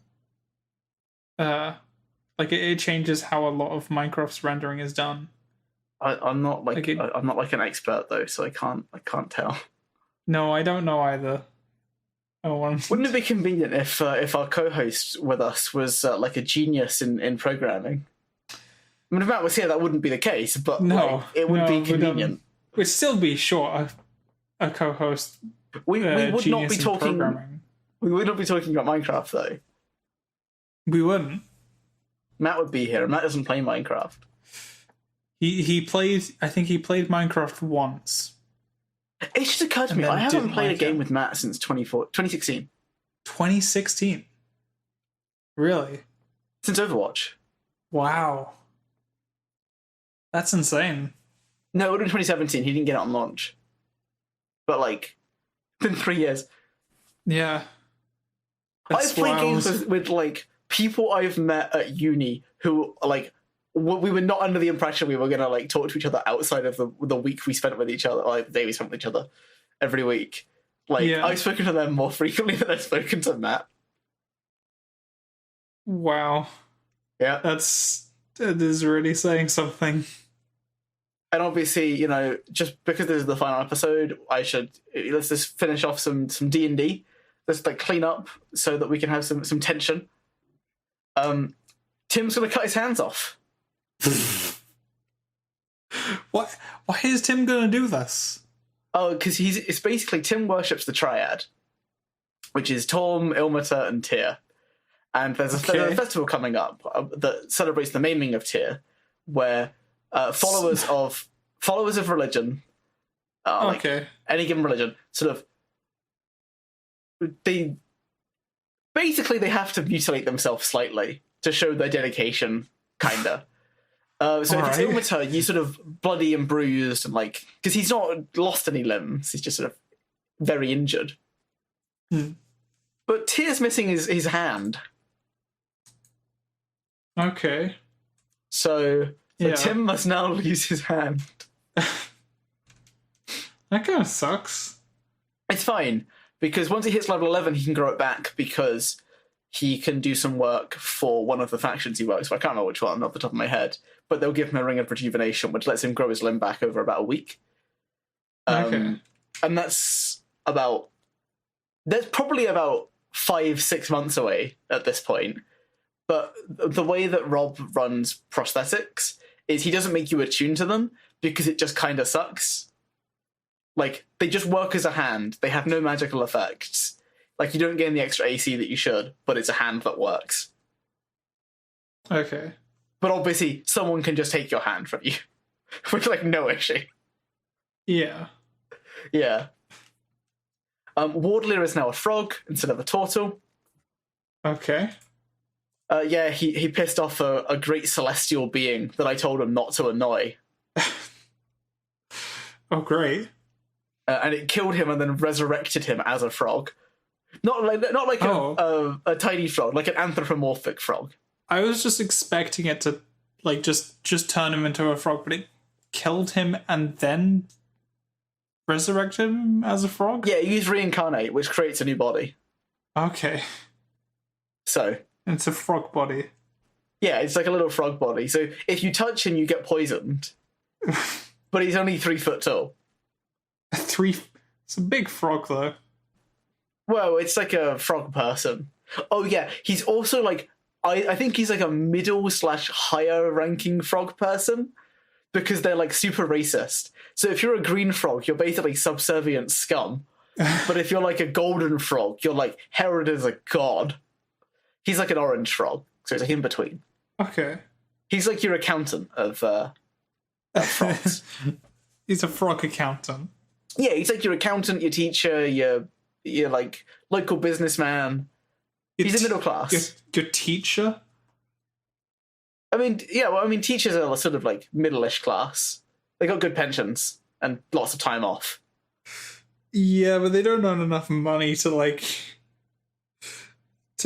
it changes how a lot of Minecraft's rendering is done. I'm not like I'm not like an expert though, so I can't tell. No, I don't know either. Wouldn't it be convenient if our co-host with us was like a genius in programming? I mean, if Matt was here, that wouldn't be the case, but like, it would be convenient. We'd still be short a co-host. We would not be talking. Programming. We would not be talking about Minecraft though. We wouldn't. Matt would be here. Matt doesn't play Minecraft. He played. I think he played Minecraft once. It just occurred to me, I haven't played a game with Matt since 2016. 2016? Really? Since Overwatch. Wow. That's insane. No, it would have been 2017. He didn't get it on launch. But, like, it's been 3 years. Yeah. I've played games with, like, people I've met at uni who, like... we were not under the impression we were going to like talk to each other outside of the week we spent with each other, like the day we spent with each other every week. Like, yeah. I've spoken to them more frequently than I've spoken to Matt. Wow. Yeah. That is really saying something. And obviously, you know, just because this is the final episode, let's just finish off some D&D. Let's like clean up so that we can have some tension. Tim's going to cut his hands off. Why is Tim gonna do this? Oh, because it's basically Tim worships the triad, which is Torm, Ilmater, and Tyr. And there's a festival coming up that celebrates the naming of Tyr, where followers of religion, like any given religion, sort of they have to mutilate themselves slightly to show their dedication, kinda. So if it's Ilmater, you sort of bloody and bruised, and like, because he's not lost any limbs, he's just sort of very injured. But Tyr's missing his hand. Okay. So Tim must now lose his hand. That kind of sucks. It's fine, because once he hits level 11, he can grow it back, because he can do some work for one of the factions he works for. I can't remember which one off the top of my head, but they'll give him a ring of rejuvenation, which lets him grow his limb back over about a week. And that's probably about 5-6 months away at this point. But the way that Rob runs prosthetics is he doesn't make you attune to them because it just kind of sucks. Like, they just work as a hand. They have no magical effects. Like, you don't gain the extra AC that you should, but it's a hand that works. Okay. But obviously, someone can just take your hand from you with, like, no issue. Yeah. Yeah. Wardlier is now a frog instead of a turtle. Okay. Yeah, he pissed off a great celestial being that I told him not to annoy. Oh, great. And it killed him and then resurrected him as a frog. Not like a tiny frog, like an anthropomorphic frog. I was just expecting it to, like, just turn him into a frog, but it killed him and then resurrected him as a frog? Yeah, you use reincarnate, which creates a new body. Okay. So It's a frog body. yeah, it's like a little frog body. So if you touch him, you get poisoned. But he's only 3 foot tall. It's a big frog, though. Well, it's like a frog person. Oh yeah, he's also like I think he's like a middle / higher ranking frog person because they're like super racist. So if you're a green frog, you're basically subservient scum. But if you're like a golden frog, you're like heralded as a god. He's like an orange frog, so it's like in between. Okay. He's like your accountant of frogs. He's a frog accountant. Yeah, he's like your accountant, your teacher, your like local businessman. He's in middle class. Your teacher? I mean, yeah, well, I mean, teachers are sort of like middle-ish class. They got good pensions and lots of time off. Yeah, but they don't earn enough money to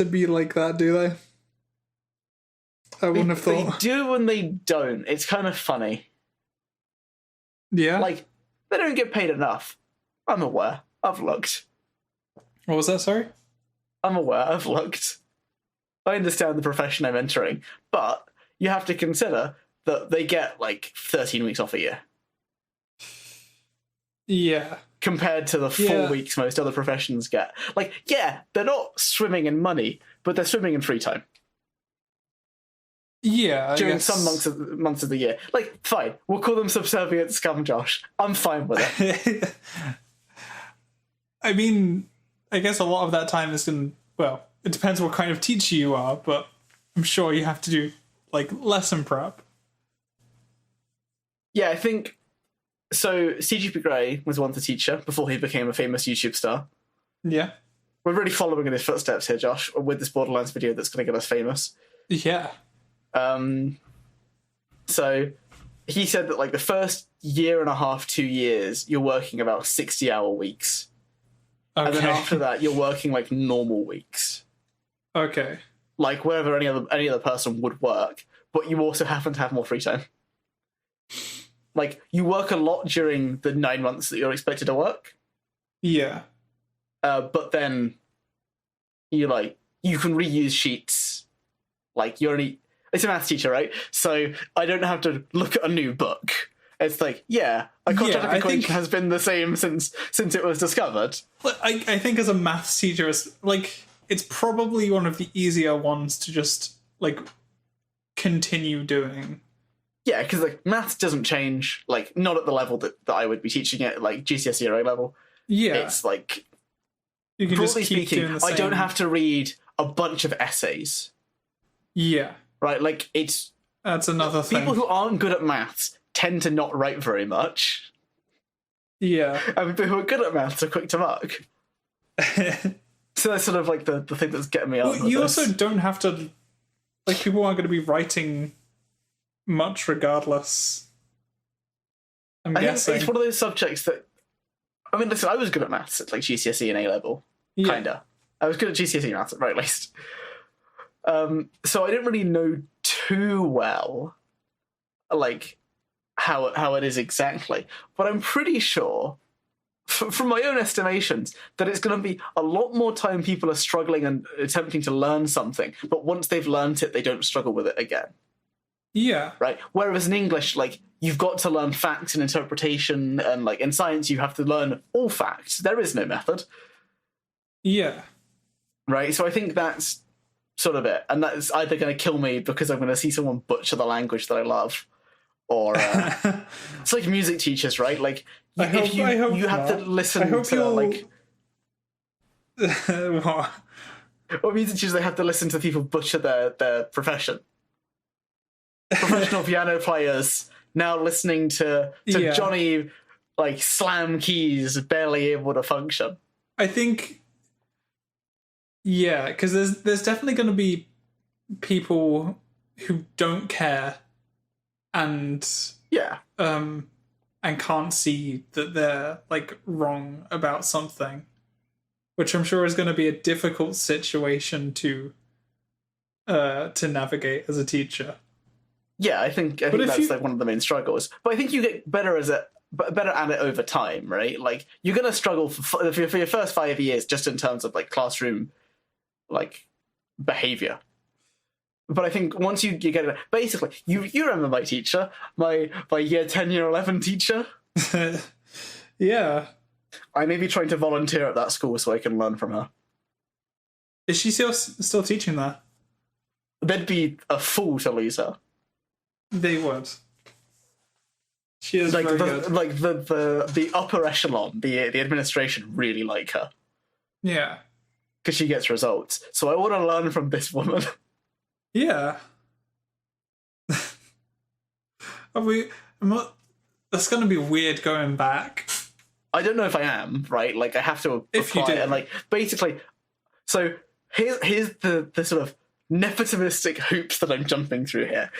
be like that, do they? I wouldn't have thought. They do and they don't. It's kind of funny. Yeah? Like, they don't get paid enough. I'm aware. I've looked. What was that, sorry? I'm aware. I've looked. I understand the profession I'm entering, but you have to consider that they get like 13 weeks off a year. Yeah. Compared to the 4 weeks most other professions get. Like, yeah, they're not swimming in money, but they're swimming in free time. Yeah, during some months of the year. Like, fine, we'll call them subservient scum, Josh. I'm fine with it. I mean, I guess a lot of that time is well, it depends what kind of teacher you are, but I'm sure you have to do, like, lesson prep. Yeah, I think... So, CGP Grey was once a teacher before he became a famous YouTube star. Yeah. We're really following in his footsteps here, Josh, with this Borderlands video that's going to get us famous. Yeah. So he said that like the first year and a half, 2 years, you're working about 60-hour weeks. Okay. And then after that, you're working like normal weeks. Okay. Like wherever any other person would work, but you also happen to have more free time. Like you work a lot during the 9 months that you're expected to work. Yeah. But then you can reuse sheets. Like it's a maths teacher, right? So I don't have to look at a new book. It's like, a quadratic equation has been the same since it was discovered. I think as a maths teacher, it's probably one of the easier ones to just continue doing. Yeah, because like maths doesn't change, like not at the level that I would be teaching it, like GCSE or A level. Yeah, it's like you can broadly just keep speaking, doing the same. I don't have to read a bunch of essays. Yeah. Right, like that's another thing. People who aren't good at maths tend to not write very much. Yeah. And people who are good at maths are quick to mark. So that's sort of like the thing that's getting me out. Well, you also don't have to, people aren't going to be writing much regardless. I guessing. Think it's one of those subjects that, I mean, listen, I was good at maths at GCSE and A level. Yeah. Kinda. I was good at GCSE maths at the very least. So I didn't really know too well, how it is exactly. But I'm pretty sure, from my own estimations, that it's going to be a lot more time people are struggling and attempting to learn something, but once they've learned it, they don't struggle with it again. Yeah. Right? Whereas in English, you've got to learn facts and interpretation, and, in science, you have to learn all facts. There is no method. Yeah. Right? So I think that's sort of it. And that's either going to kill me because I'm going to see someone butcher the language that I love, or it's like music teachers, right? Like you have to listen to like what? or music teachers, they have to listen to people butcher their profession. Professional piano players now listening to Johnny like slam keys, barely able to function. I think, yeah, because there's definitely going to be people who don't care and and can't see that they're like wrong about something, which I'm sure is going to be a difficult situation to navigate as a teacher. Yeah, I think that's like one of the main struggles. But I think you get better at it over time, right? Like you're gonna struggle for your first 5 years just in terms of like classroom like behavior. But I think once you get it, basically, you remember my teacher, my year 10, year 11 teacher. Yeah, I may be trying to volunteer at that school so I can learn from her. Is she still teaching there? They'd be a fool to lose her. They would. She is like very good. Like the upper echelon, the administration really like her. Yeah, because she gets results. So I want to learn from this woman. Yeah. That's going to be weird going back. I don't know if I am, right? Like I have to if apply you do. And like basically. So here's the sort of nepotistic hoops that I'm jumping through here.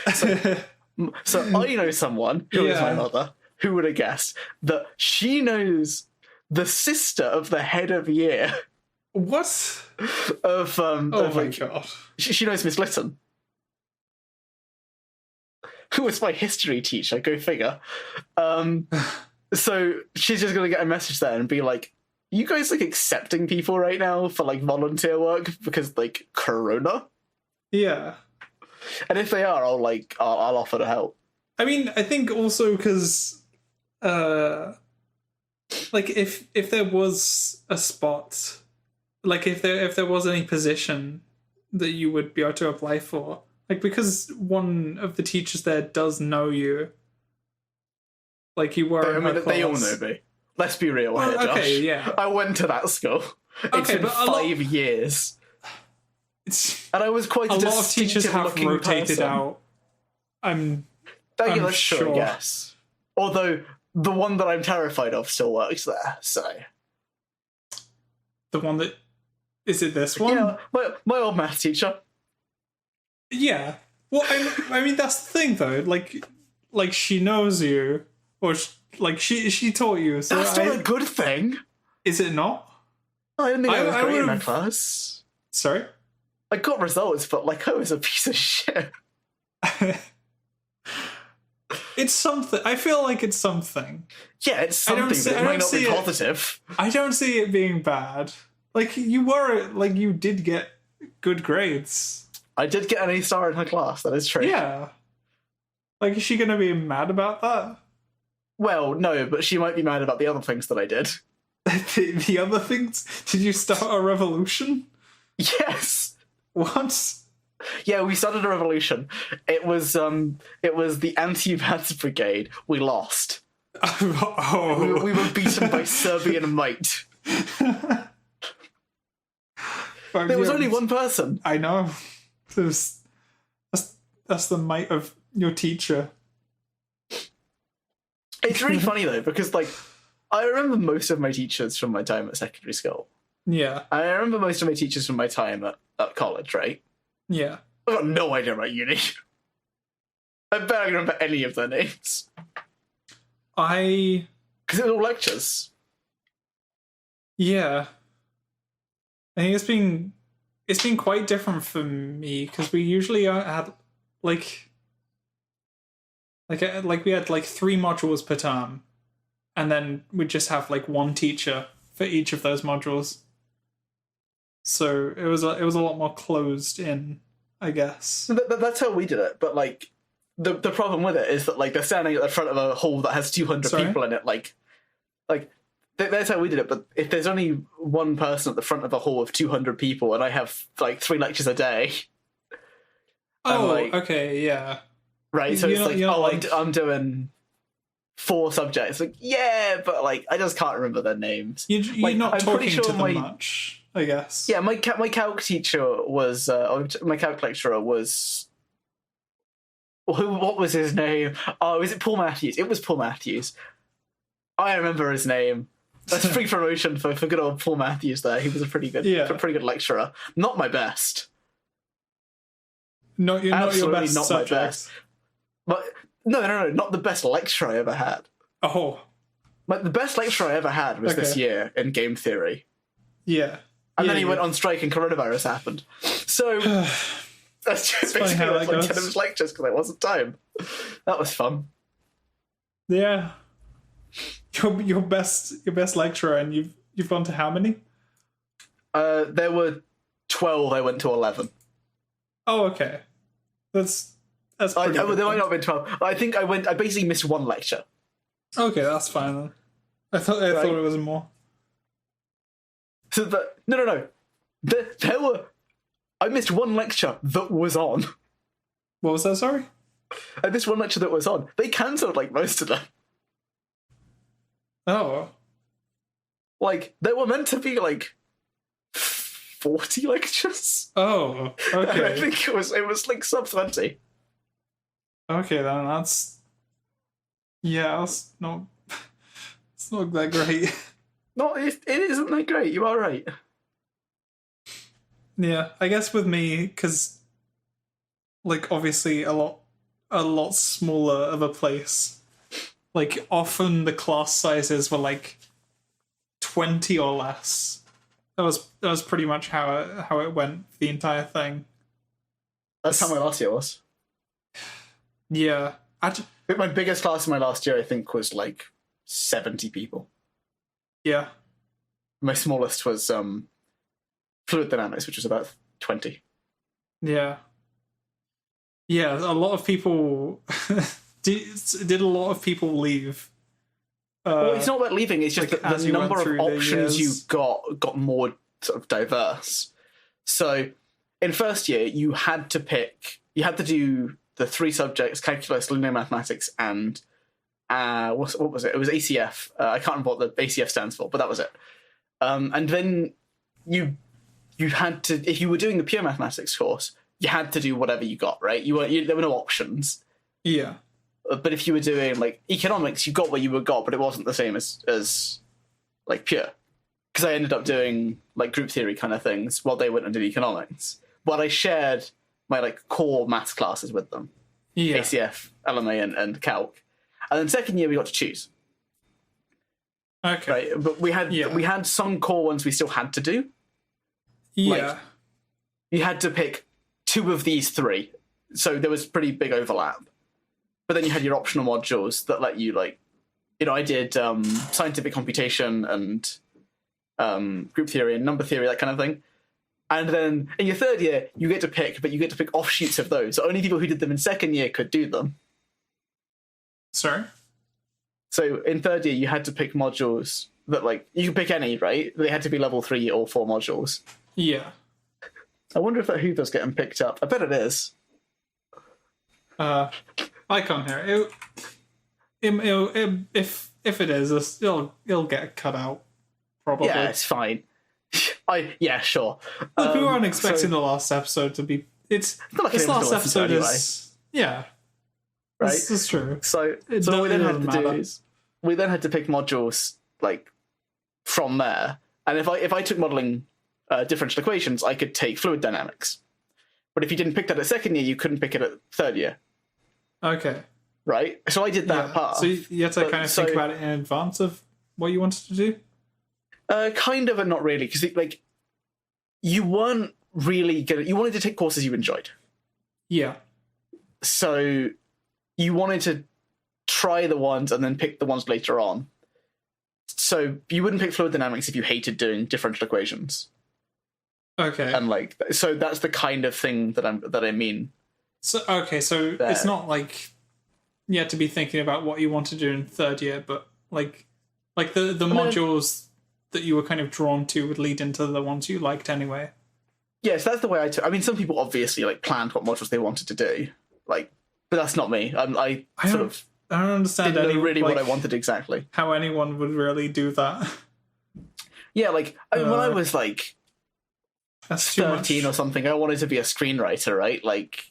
So I know someone who is my mother. Who would have guessed that she knows the sister of the head of year? What? Of my god! She knows Miss Lytton, who was my history teacher. Go figure. So she's just gonna get a message there and be like, "You guys like accepting people right now for like volunteer work because like Corona?" Yeah. And if they are, I'll offer to help. I mean, I think also because, like, if there was a spot, like if there was any position that you would be able to apply for, like because one of the teachers there does know you, like you were. They all know me. Let's be real here, Josh. Okay, yeah. I went to that school. It's been 5 years. And I was quite a lot of teachers have rotated person. Out. I'm that's sure. True, yes. Although the one that I'm terrified of still works there. So the one that is it this one? Yeah, my old math teacher. Yeah. Well, I mean that's the thing though. Like she knows you, or she taught you. So that's not a good thing. Is it not? I didn't think I was great in my class. Sorry. I got results, but like I was a piece of shit. It's something. I feel like it's something. Yeah, it's something, but it might not be positive. I don't see it being bad. Like you did get good grades. I did get an A star in her class. That is true. Yeah. Like, is she gonna be mad about that? Well, no, but she might be mad about the other things that I did. The other things? Did you start a revolution? Yes. What? Yeah, we started a revolution. It was the anti-Vats brigade. We lost. Oh. We were beaten by Serbian might. There was only one person. I know. That's the might of your teacher. It's really funny though, because like I remember most of my teachers from my time at secondary school. Yeah. I remember most of my teachers from my time at college, right? Yeah. I've got no idea about uni. I barely remember any of their names. Because it was all lectures. Yeah. I think it's been quite different for me because we usually had like we had like 3 modules per term, and then we'd just have like one teacher for each of those modules. So it was a lot more closed in, I guess. That's how we did it, but like the problem with it is that like they're standing at the front of a hall that has 200 people in it, like that's how we did it. But if there's only one person at the front of a hall of 200 people, and I have like 3 lectures a day, okay, yeah. right? So You're it's not- like, you're not oh, like- I'm doing 4 subjects. Like, yeah, but like I just can't remember their names. You're Like, not I'm talking pretty sure to them my- much, I guess. Yeah, my calc teacher was, my calc lecturer was. What was his name? Oh, is it Paul Matthews? It was Paul Matthews. I remember his name. That's free promotion for good old Paul Matthews. There, he was a pretty good lecturer. Not my best. Not your Absolutely best not my subject. best. But no, not the best lecturer I ever had. Oh, Like the best lecturer I ever had was this Okay. year in game theory, yeah. and Yeah, then he yeah. went on strike and coronavirus happened. So that's just funny basically how that like 10 of goes. his lectures because there wasn't time. That was fun. Yeah. Your best lecturer, and you've gone to how many? There were 12. I went to 11. Oh, okay. That's pretty There good might then. not have been 12. I think I basically missed one lecture. Okay, that's fine then. I thought it was more. So no. There were. I missed one lecture that was on. What was that? Sorry. I missed one lecture that was on. They cancelled like most of them. Oh, Like there were meant to be like 40 lectures. oh, And I okay, think it was like sub 20. okay. Then that's that's not. It's not that great. No, it isn't that great. You are right. Yeah, I guess with me, because like obviously a lot smaller of a place. Like often the class sizes were like 20 or less. That was pretty much how it went the entire thing. That's how my last year was. Yeah, My biggest class in my last year, I think, was like 70 people. yeah, My smallest was fluid dynamics, which was about 20. yeah. A lot of people did a lot of people leave. Well, it's not about leaving. It's just like, that as the you went number of through the options you years. got more sort of diverse. So, in first year, you had to do the 3 subjects: calculus, linear mathematics, and what was it? It was ACF. I can't remember what the ACF stands for, but that was it. And then you had to, if you were doing the pure mathematics course, you had to do whatever you got. Right? There were no options. Yeah, But if you were doing like economics, you got what you were got, but it wasn't the same as like pure. Because I ended up doing like group theory kind of things while they went and did economics. But I shared my like core maths classes with them, yeah, ACF, LMA, and Calc. And then second year we got to choose, okay, right? But we had some core ones we still had to do. yeah, You had to pick 2 of these 3, so there was pretty big overlap. But then you had your optional modules that let you like, I did scientific computation and group theory and number theory, that kind of thing. And then in your third year, you get to pick, but you get to pick offshoots of those. So only people who did them in second year could do them. Sorry. So in third year, you had to pick modules that like you could pick any, right? They had to be level 3 or 4 modules. Yeah. I wonder if that Hoover's getting picked up. I bet it is. I can't hear it. If it is, it'll get cut out. Probably. Yeah, it's fine. Sure. Look, we weren't expecting so- the last episode to be. It's not like this anyone's last gonna listen to it episode is yeah. Right? This is true. So It what we then had doesn't to do matter. is we then had to pick modules like from there. And if I took modeling differential equations, I could take fluid dynamics. But if you didn't pick that at second year, you couldn't pick it at third year, Okay. right? So I did that Yeah. part. So you had to But- kind of so- think about it in advance of what you wanted to do. Kind of, and not really, because like you weren't really gonna. You wanted to take courses you enjoyed, Yeah. so you wanted to try the ones and then pick the ones later on. So you wouldn't pick fluid dynamics if you hated doing differential equations. Okay. And like, so that's the kind of thing that I mean. So so There. it's not like you had to be thinking about what you want to do in third year, but like the modules that you were kind of drawn to would lead into the ones you liked anyway. Yes, that's the way I took. I mean, some people obviously like planned what modules they wanted to do. Like But that's not me. I sort of I don't understand didn't know really like, what I wanted exactly. how anyone would really do that. Yeah, like I mean, when I was like That's too 13 much. or something, I wanted to be a screenwriter, right? Like,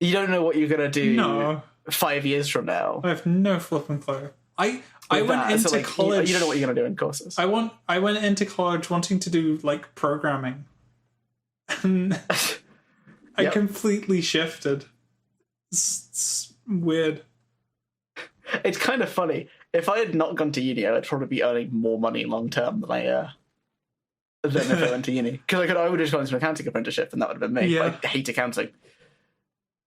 you don't know what you're gonna do No. 5 years from now. I have no flipping clue. I With went that. into So, like, college. You don't know what you're gonna do in courses. I went into college wanting to do like programming, and I Yep. completely shifted. It's weird. It's kind of funny. If I had not gone to uni, I'd probably be earning more money long term than than if I went to uni. Because I would have just gone into an accounting apprenticeship, and that would have been me. Yeah. I hate accounting,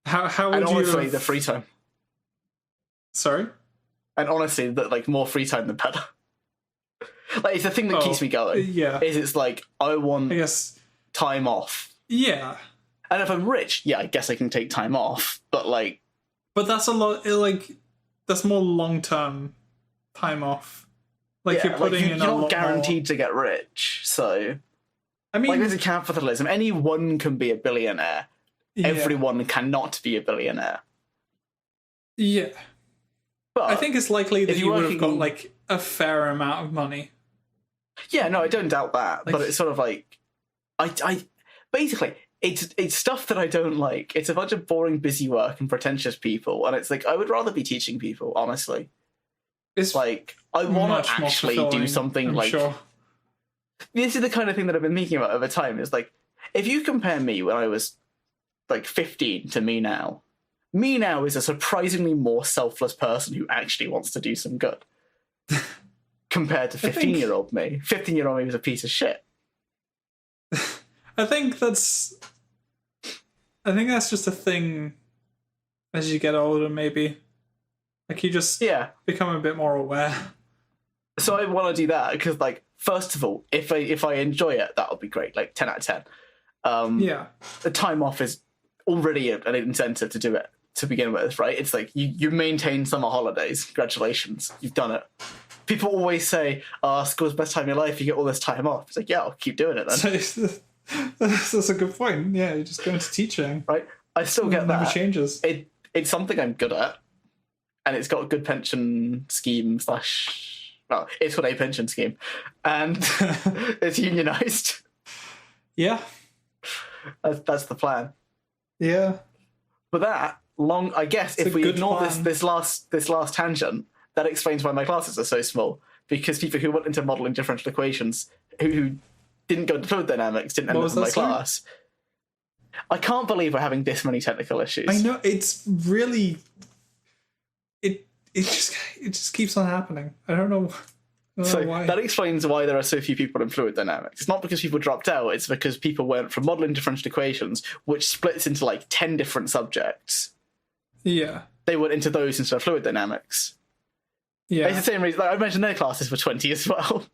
How and would you? honestly, Have... the free time. Sorry. And honestly, that like more free time the better. Like it's the thing that keeps me going. Yeah. Is it's like I want I guess. time off, Yeah. and if I'm rich, yeah, I guess I can take time off. But like, But that's a lot. Like that's more long term time off. Like yeah, you're putting in you're a lot not guaranteed more. to get rich. So I mean, like, this is capitalism. Anyone can be a billionaire. yeah. Everyone cannot be a billionaire. Yeah. But I think it's likely that if you you're would have got working- like a fair amount of money. yeah, no, I don't doubt that. Like- But it's sort of like, I basically it's stuff that I don't like. It's a bunch of boring, busy work and pretentious people, and it's like I would rather be teaching people. Honestly, It's like I want much to more actually do fulfilling, something I'm like. sure. This is the kind of thing that I've been thinking about over time. Is like if you compare me when I was like 15 to me now. Me now is a surprisingly more selfless person who actually wants to do some good. Compared to 15-year-old me. 15-year-old me was a piece of shit. I think that's just a thing as you get older, maybe. Like you just Yeah. become a bit more aware. So I want to do that because, like, first of all, if I enjoy it, that'll be great. Like 10 out of 10. Yeah. The time off is already an incentive to do it to begin with, right? It's like you maintain summer holidays. Congratulations, you've done it. People always say, school's the best time of your life, you get all this time off. It's like, yeah, I'll keep doing it then. So that's a good point. Yeah, you just go into teaching. Right? I still get It never that. changes. It's something I'm good at, and it's got a good pension scheme / well, it's got a pension scheme, and it's unionised. Yeah. That's the plan. Yeah. But that I guess It's if a we good ignore plan. this last tangent, that explains why my classes are so small. Because people who went into modelling differential equations, who didn't go into fluid dynamics, didn't end What up was in my that, sorry? class. I can't believe we're having this many technical issues. I know, it's really it just keeps on happening. I don't know So why. that explains why there are so few people in fluid dynamics. It's not because people dropped out, it's because people went from modelling differential equations, which splits into like 10 different subjects. Yeah. They went into those instead of fluid dynamics. Yeah. It's the same reason, like, I mentioned their classes were 20 as well,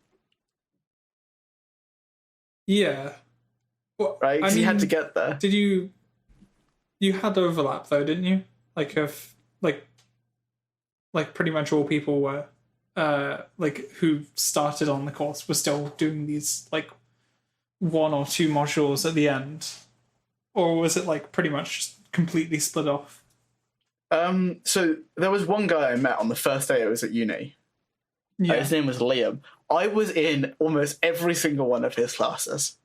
Yeah. Well, right? Because you had to get there. Did you had overlap though, didn't you? Like of like pretty much all people were like who started on the course were still doing these like 1 or 2 modules at the end, or was it like pretty much just completely split off? So there was one guy I met on the first day I was at uni. Yeah. His name was Liam. I was in almost every single one of his classes.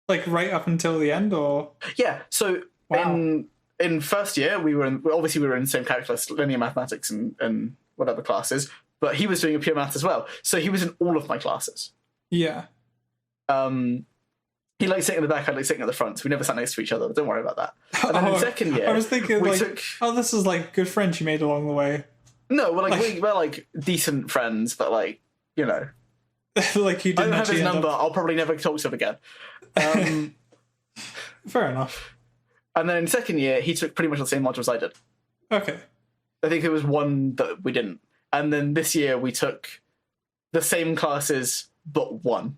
Like right up until the end, or Yeah, so Wow. in first year we were in the same calculus, linear mathematics and whatever classes, but he was doing a pure math as well. So he was in all of my classes. yeah. He liked sitting in the back, I liked sitting at the front, so we never sat next to each other, but don't worry about that. And then in second year I was thinking we like, took oh, this is like good friends you made along the way. no, we're like decent friends, but like, you know, Like you I didn't don't have actually his end number, up... I'll probably never talk to him again. Fair enough. And then in second year, he took pretty much the same modules I did. Okay. I think there was one that we didn't. And then this year we took the same classes, but one.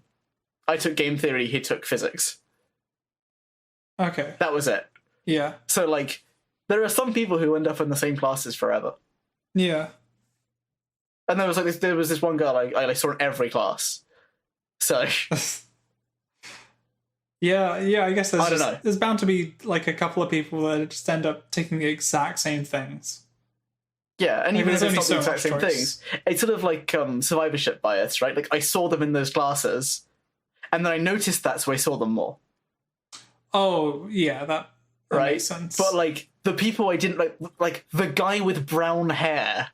I took game theory, he took physics. Okay. That was it. Yeah. So, like, there are some people who end up in the same classes forever. Yeah. And there was this one girl I saw in every class. So, Yeah, I guess I don't know. there's bound to be like a couple of people that just end up taking the exact same things. Yeah, and Like, even if there's it's only not the so exact much same choice. things, it's sort of like survivorship bias, right? Like I saw them in those classes, and then I noticed that, so I saw them more, Oh, yeah, that right? makes sense. But like the people I didn't like the guy with brown hair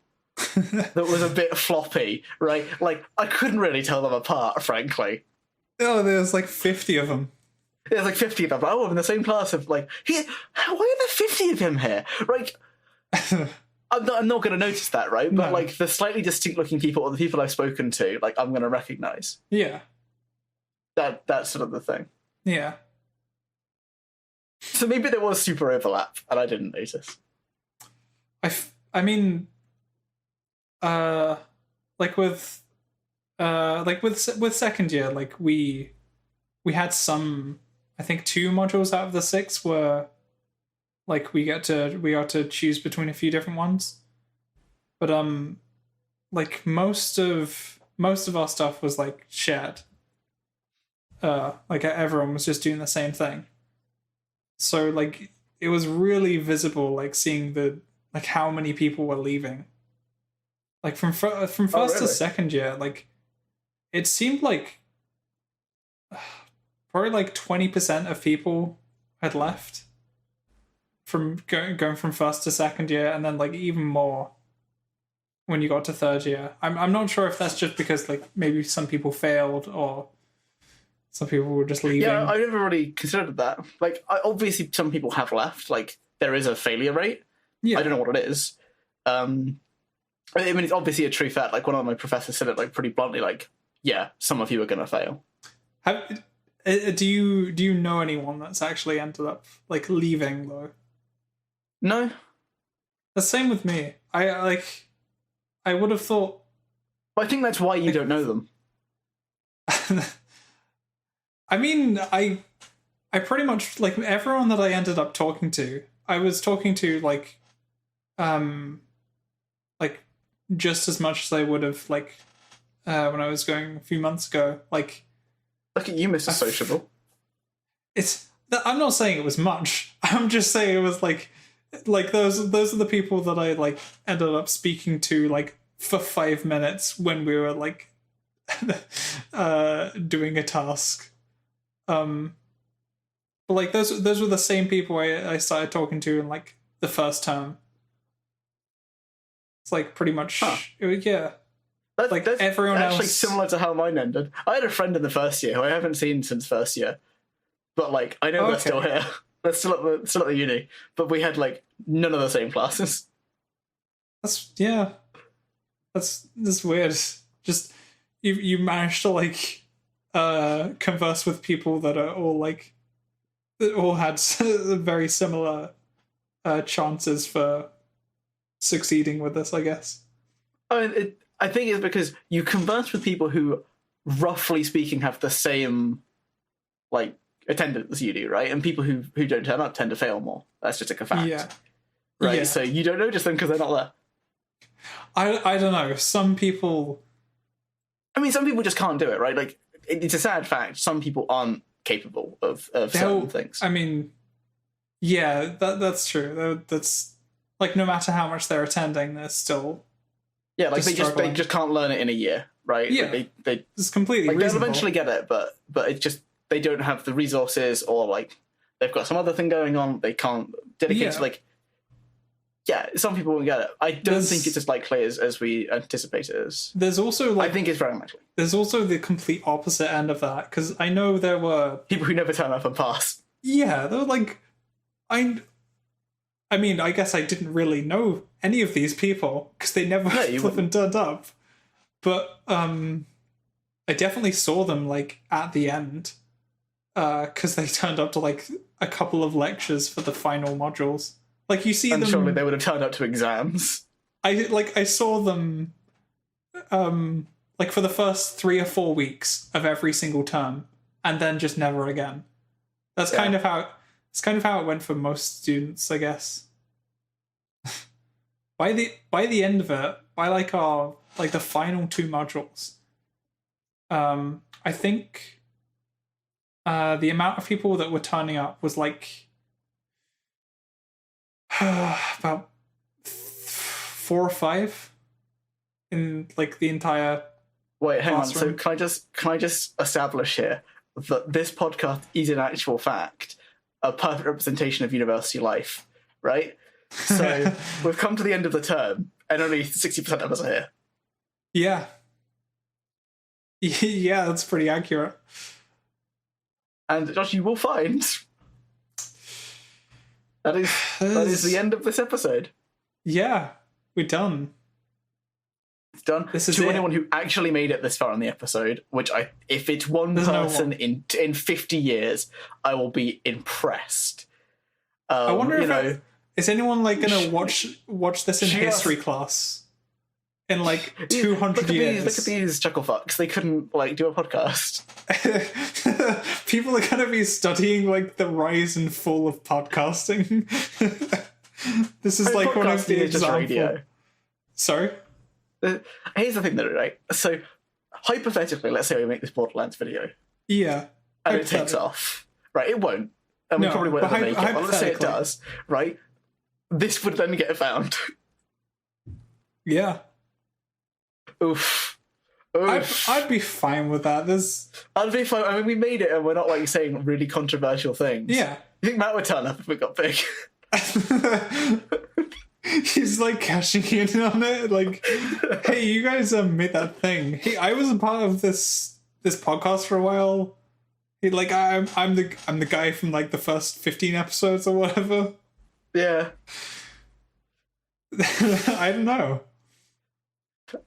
that was a bit floppy, right? Like I couldn't really tell them apart, frankly. Oh, there's like 50 of them. There's like 50 of them. Oh, I'm in the same class of like, why are there 50 of him here? Like, I'm not going to notice that, right? But No. like the slightly distinct looking people or the people I've spoken to, like I'm going to recognize. Yeah, That's sort of the thing. yeah. So maybe there was super overlap and I didn't notice. I mean, like with second year, like we had some, I think 2 modules out of the 6 were like we got to choose between a few different ones, but like most of our stuff was like shared. Like everyone was just doing the same thing, so like it was really visible, like seeing the like how many people were leaving. Like from first really? to second year, like it seemed like probably like 20% of people had left from going from first to second year, and then like even more when you got to third year. I'm not sure if that's just because like maybe some people failed or some people were just leaving. Yeah, I never really considered that. Like, obviously some people have left. Like, there is a failure rate. Yeah. I don't know what it is. I mean, it's obviously a true fact. Like, one of my professors said it like pretty bluntly. Like, yeah, some of you are going to fail. Do you know anyone that's actually ended up like leaving though? No. The same with me. I would have thought. But I think that's why you don't know them. I mean, I pretty much like everyone that I ended up talking to. I was talking to like just as much as I would have like when I was going a few months ago. Like, look at you, Mr. Sociable. I'm not saying it was much. I'm just saying it was like those are the people that I like ended up speaking to like for 5 minutes when we were like doing a task. But like those were the same people I started talking to in like the first term. It's like pretty much yeah. That's, like that's everyone actually else similar to how mine ended. I had a friend in the first year who I haven't seen since first year, but like I know they're still here. They're still at the uni, but we had like none of the same classes. That's weird. Just you managed to like converse with people that are all like that all had very similar chances for succeeding with this, I guess. I think it's because you converse with people who, roughly speaking, have the same like attendance as you do, right? And people who don't turn up tend to fail more. That's just like a fact. Yeah. Right. Yeah. So you don't notice them because they're not there. I don't know. Some people. I mean, some people just can't do it, right? Like it's a sad fact. Some people aren't capable of certain things. I mean, yeah, that's true. That's like no matter how much they're attending, they're still. Yeah, like they just can't learn it in a year, right? Yeah, like they it's completely like reasonable. they'll eventually get it, but it's just they don't have the resources, or like they've got some other thing going on. They can't dedicate to like. Yeah, some people won't get it. I don't think it's as likely as we anticipate it is. There's also like I think it's very likely. There's also the complete opposite end of that, because I know there were people who never turn up and pass. Yeah, they were like I mean, I guess I didn't really know any of these people because they never flippin' turned up. But I definitely saw them like at the end because they turned up to like a couple of lectures for the final modules. Like you see them. Surely they would have turned up to exams. I saw them like for the first 3 or 4 weeks of every single term, and then just never again. That's kind of how it went for most students, I guess. by the end of it, by like the final 2 modules, I think the amount of people that were turning up was like about 4 or 5 in like the entire. Wait, hang classroom. on. So can I just establish here that this podcast is in actual fact a perfect representation of university life, right? So we've come to the end of the term, and only 60% of us are here. Yeah. Yeah, that's pretty accurate. And Josh, you will find that is the end of this episode. Yeah, we're done. It's done. This is to it. anyone who actually made it this far in the episode, which if it's one There's no person one. in 50 years, I will be impressed. I wonder if is anyone like gonna watch this in She history asked- class in like 200 years? Look at these chuckle fucks. They couldn't like do a podcast. People are gonna be studying like the rise and fall of podcasting. This is like one of Podcasting the is just examples. radio. Sorry. Here's the thing, though, right? So hypothetically, let's say we make this Borderlands video Yeah. and it takes off, right? It won't, and we No, probably won't but ever make it. But let's say it hypothetically. does, right? This would then get found. Yeah. Oof. I'd be fine with that. I'd be fine. I mean, we made it, and we're not like saying really controversial things. Yeah. You think Matt would turn up if we got big? He's like cashing in on it. Like, hey, you guys made that thing. Hey, I was a part of this podcast for a while. Hey, like I'm the guy from like the first 15 episodes or whatever. Yeah. I don't know.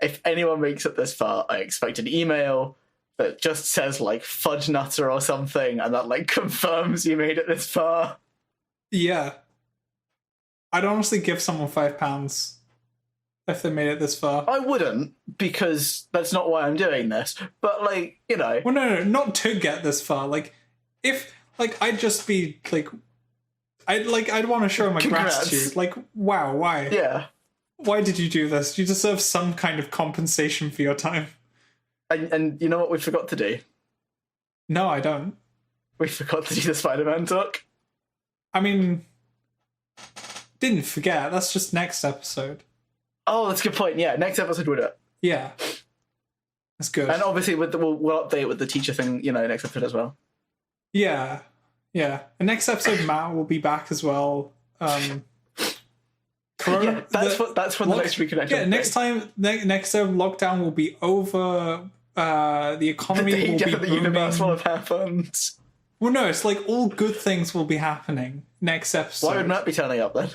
If anyone makes it this far, I expect an email that just says like fudge nutter or something, and that like confirms you made it this far. Yeah. I'd honestly give someone £5 if they made it this far. I wouldn't, because that's not why I'm doing this. But like, you know, Well, no, not to get this far. Like, if like I'd just be like, I'd want to show my Congrats. gratitude. Like, wow, why? yeah. Why did you do this? You deserve some kind of compensation for your time. And you know what we forgot to do? No, I don't. We forgot to do the Spider-Man talk. I mean, didn't forget. That's just next episode. Oh, that's a good point. Yeah, next episode we'll do it. Yeah. That's good. And obviously we'll update with the teacher thing, you know, next episode as well. Yeah. Yeah. And next episode, Matt will be back as well. Yeah, that's when the next ReConnected. Yeah, next time, next time, lockdown will be over. The economy will be the booming. universe will have happened. Well, no, it's like all good things will be happening next episode. Why would Matt be turning up then?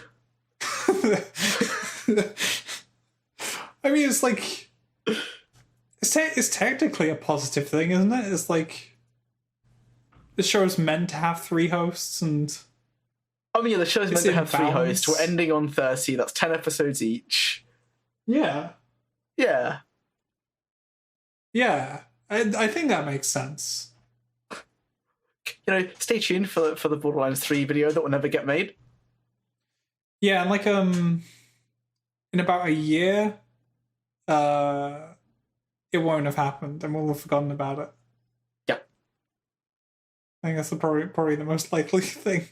I mean, it's like it's technically a positive thing, isn't it? It's like the show's meant to have 3 hosts, and I mean, yeah, the show's meant to have 3 balance. hosts. We're ending on 30. That's 10 episodes each. yeah, Yeah. I think that makes sense. You know, stay tuned for the Borderlands 3 video that will never get made. Yeah, and like in about a year, it won't have happened, and we'll have forgotten about it. Yeah. I think that's probably the most likely thing.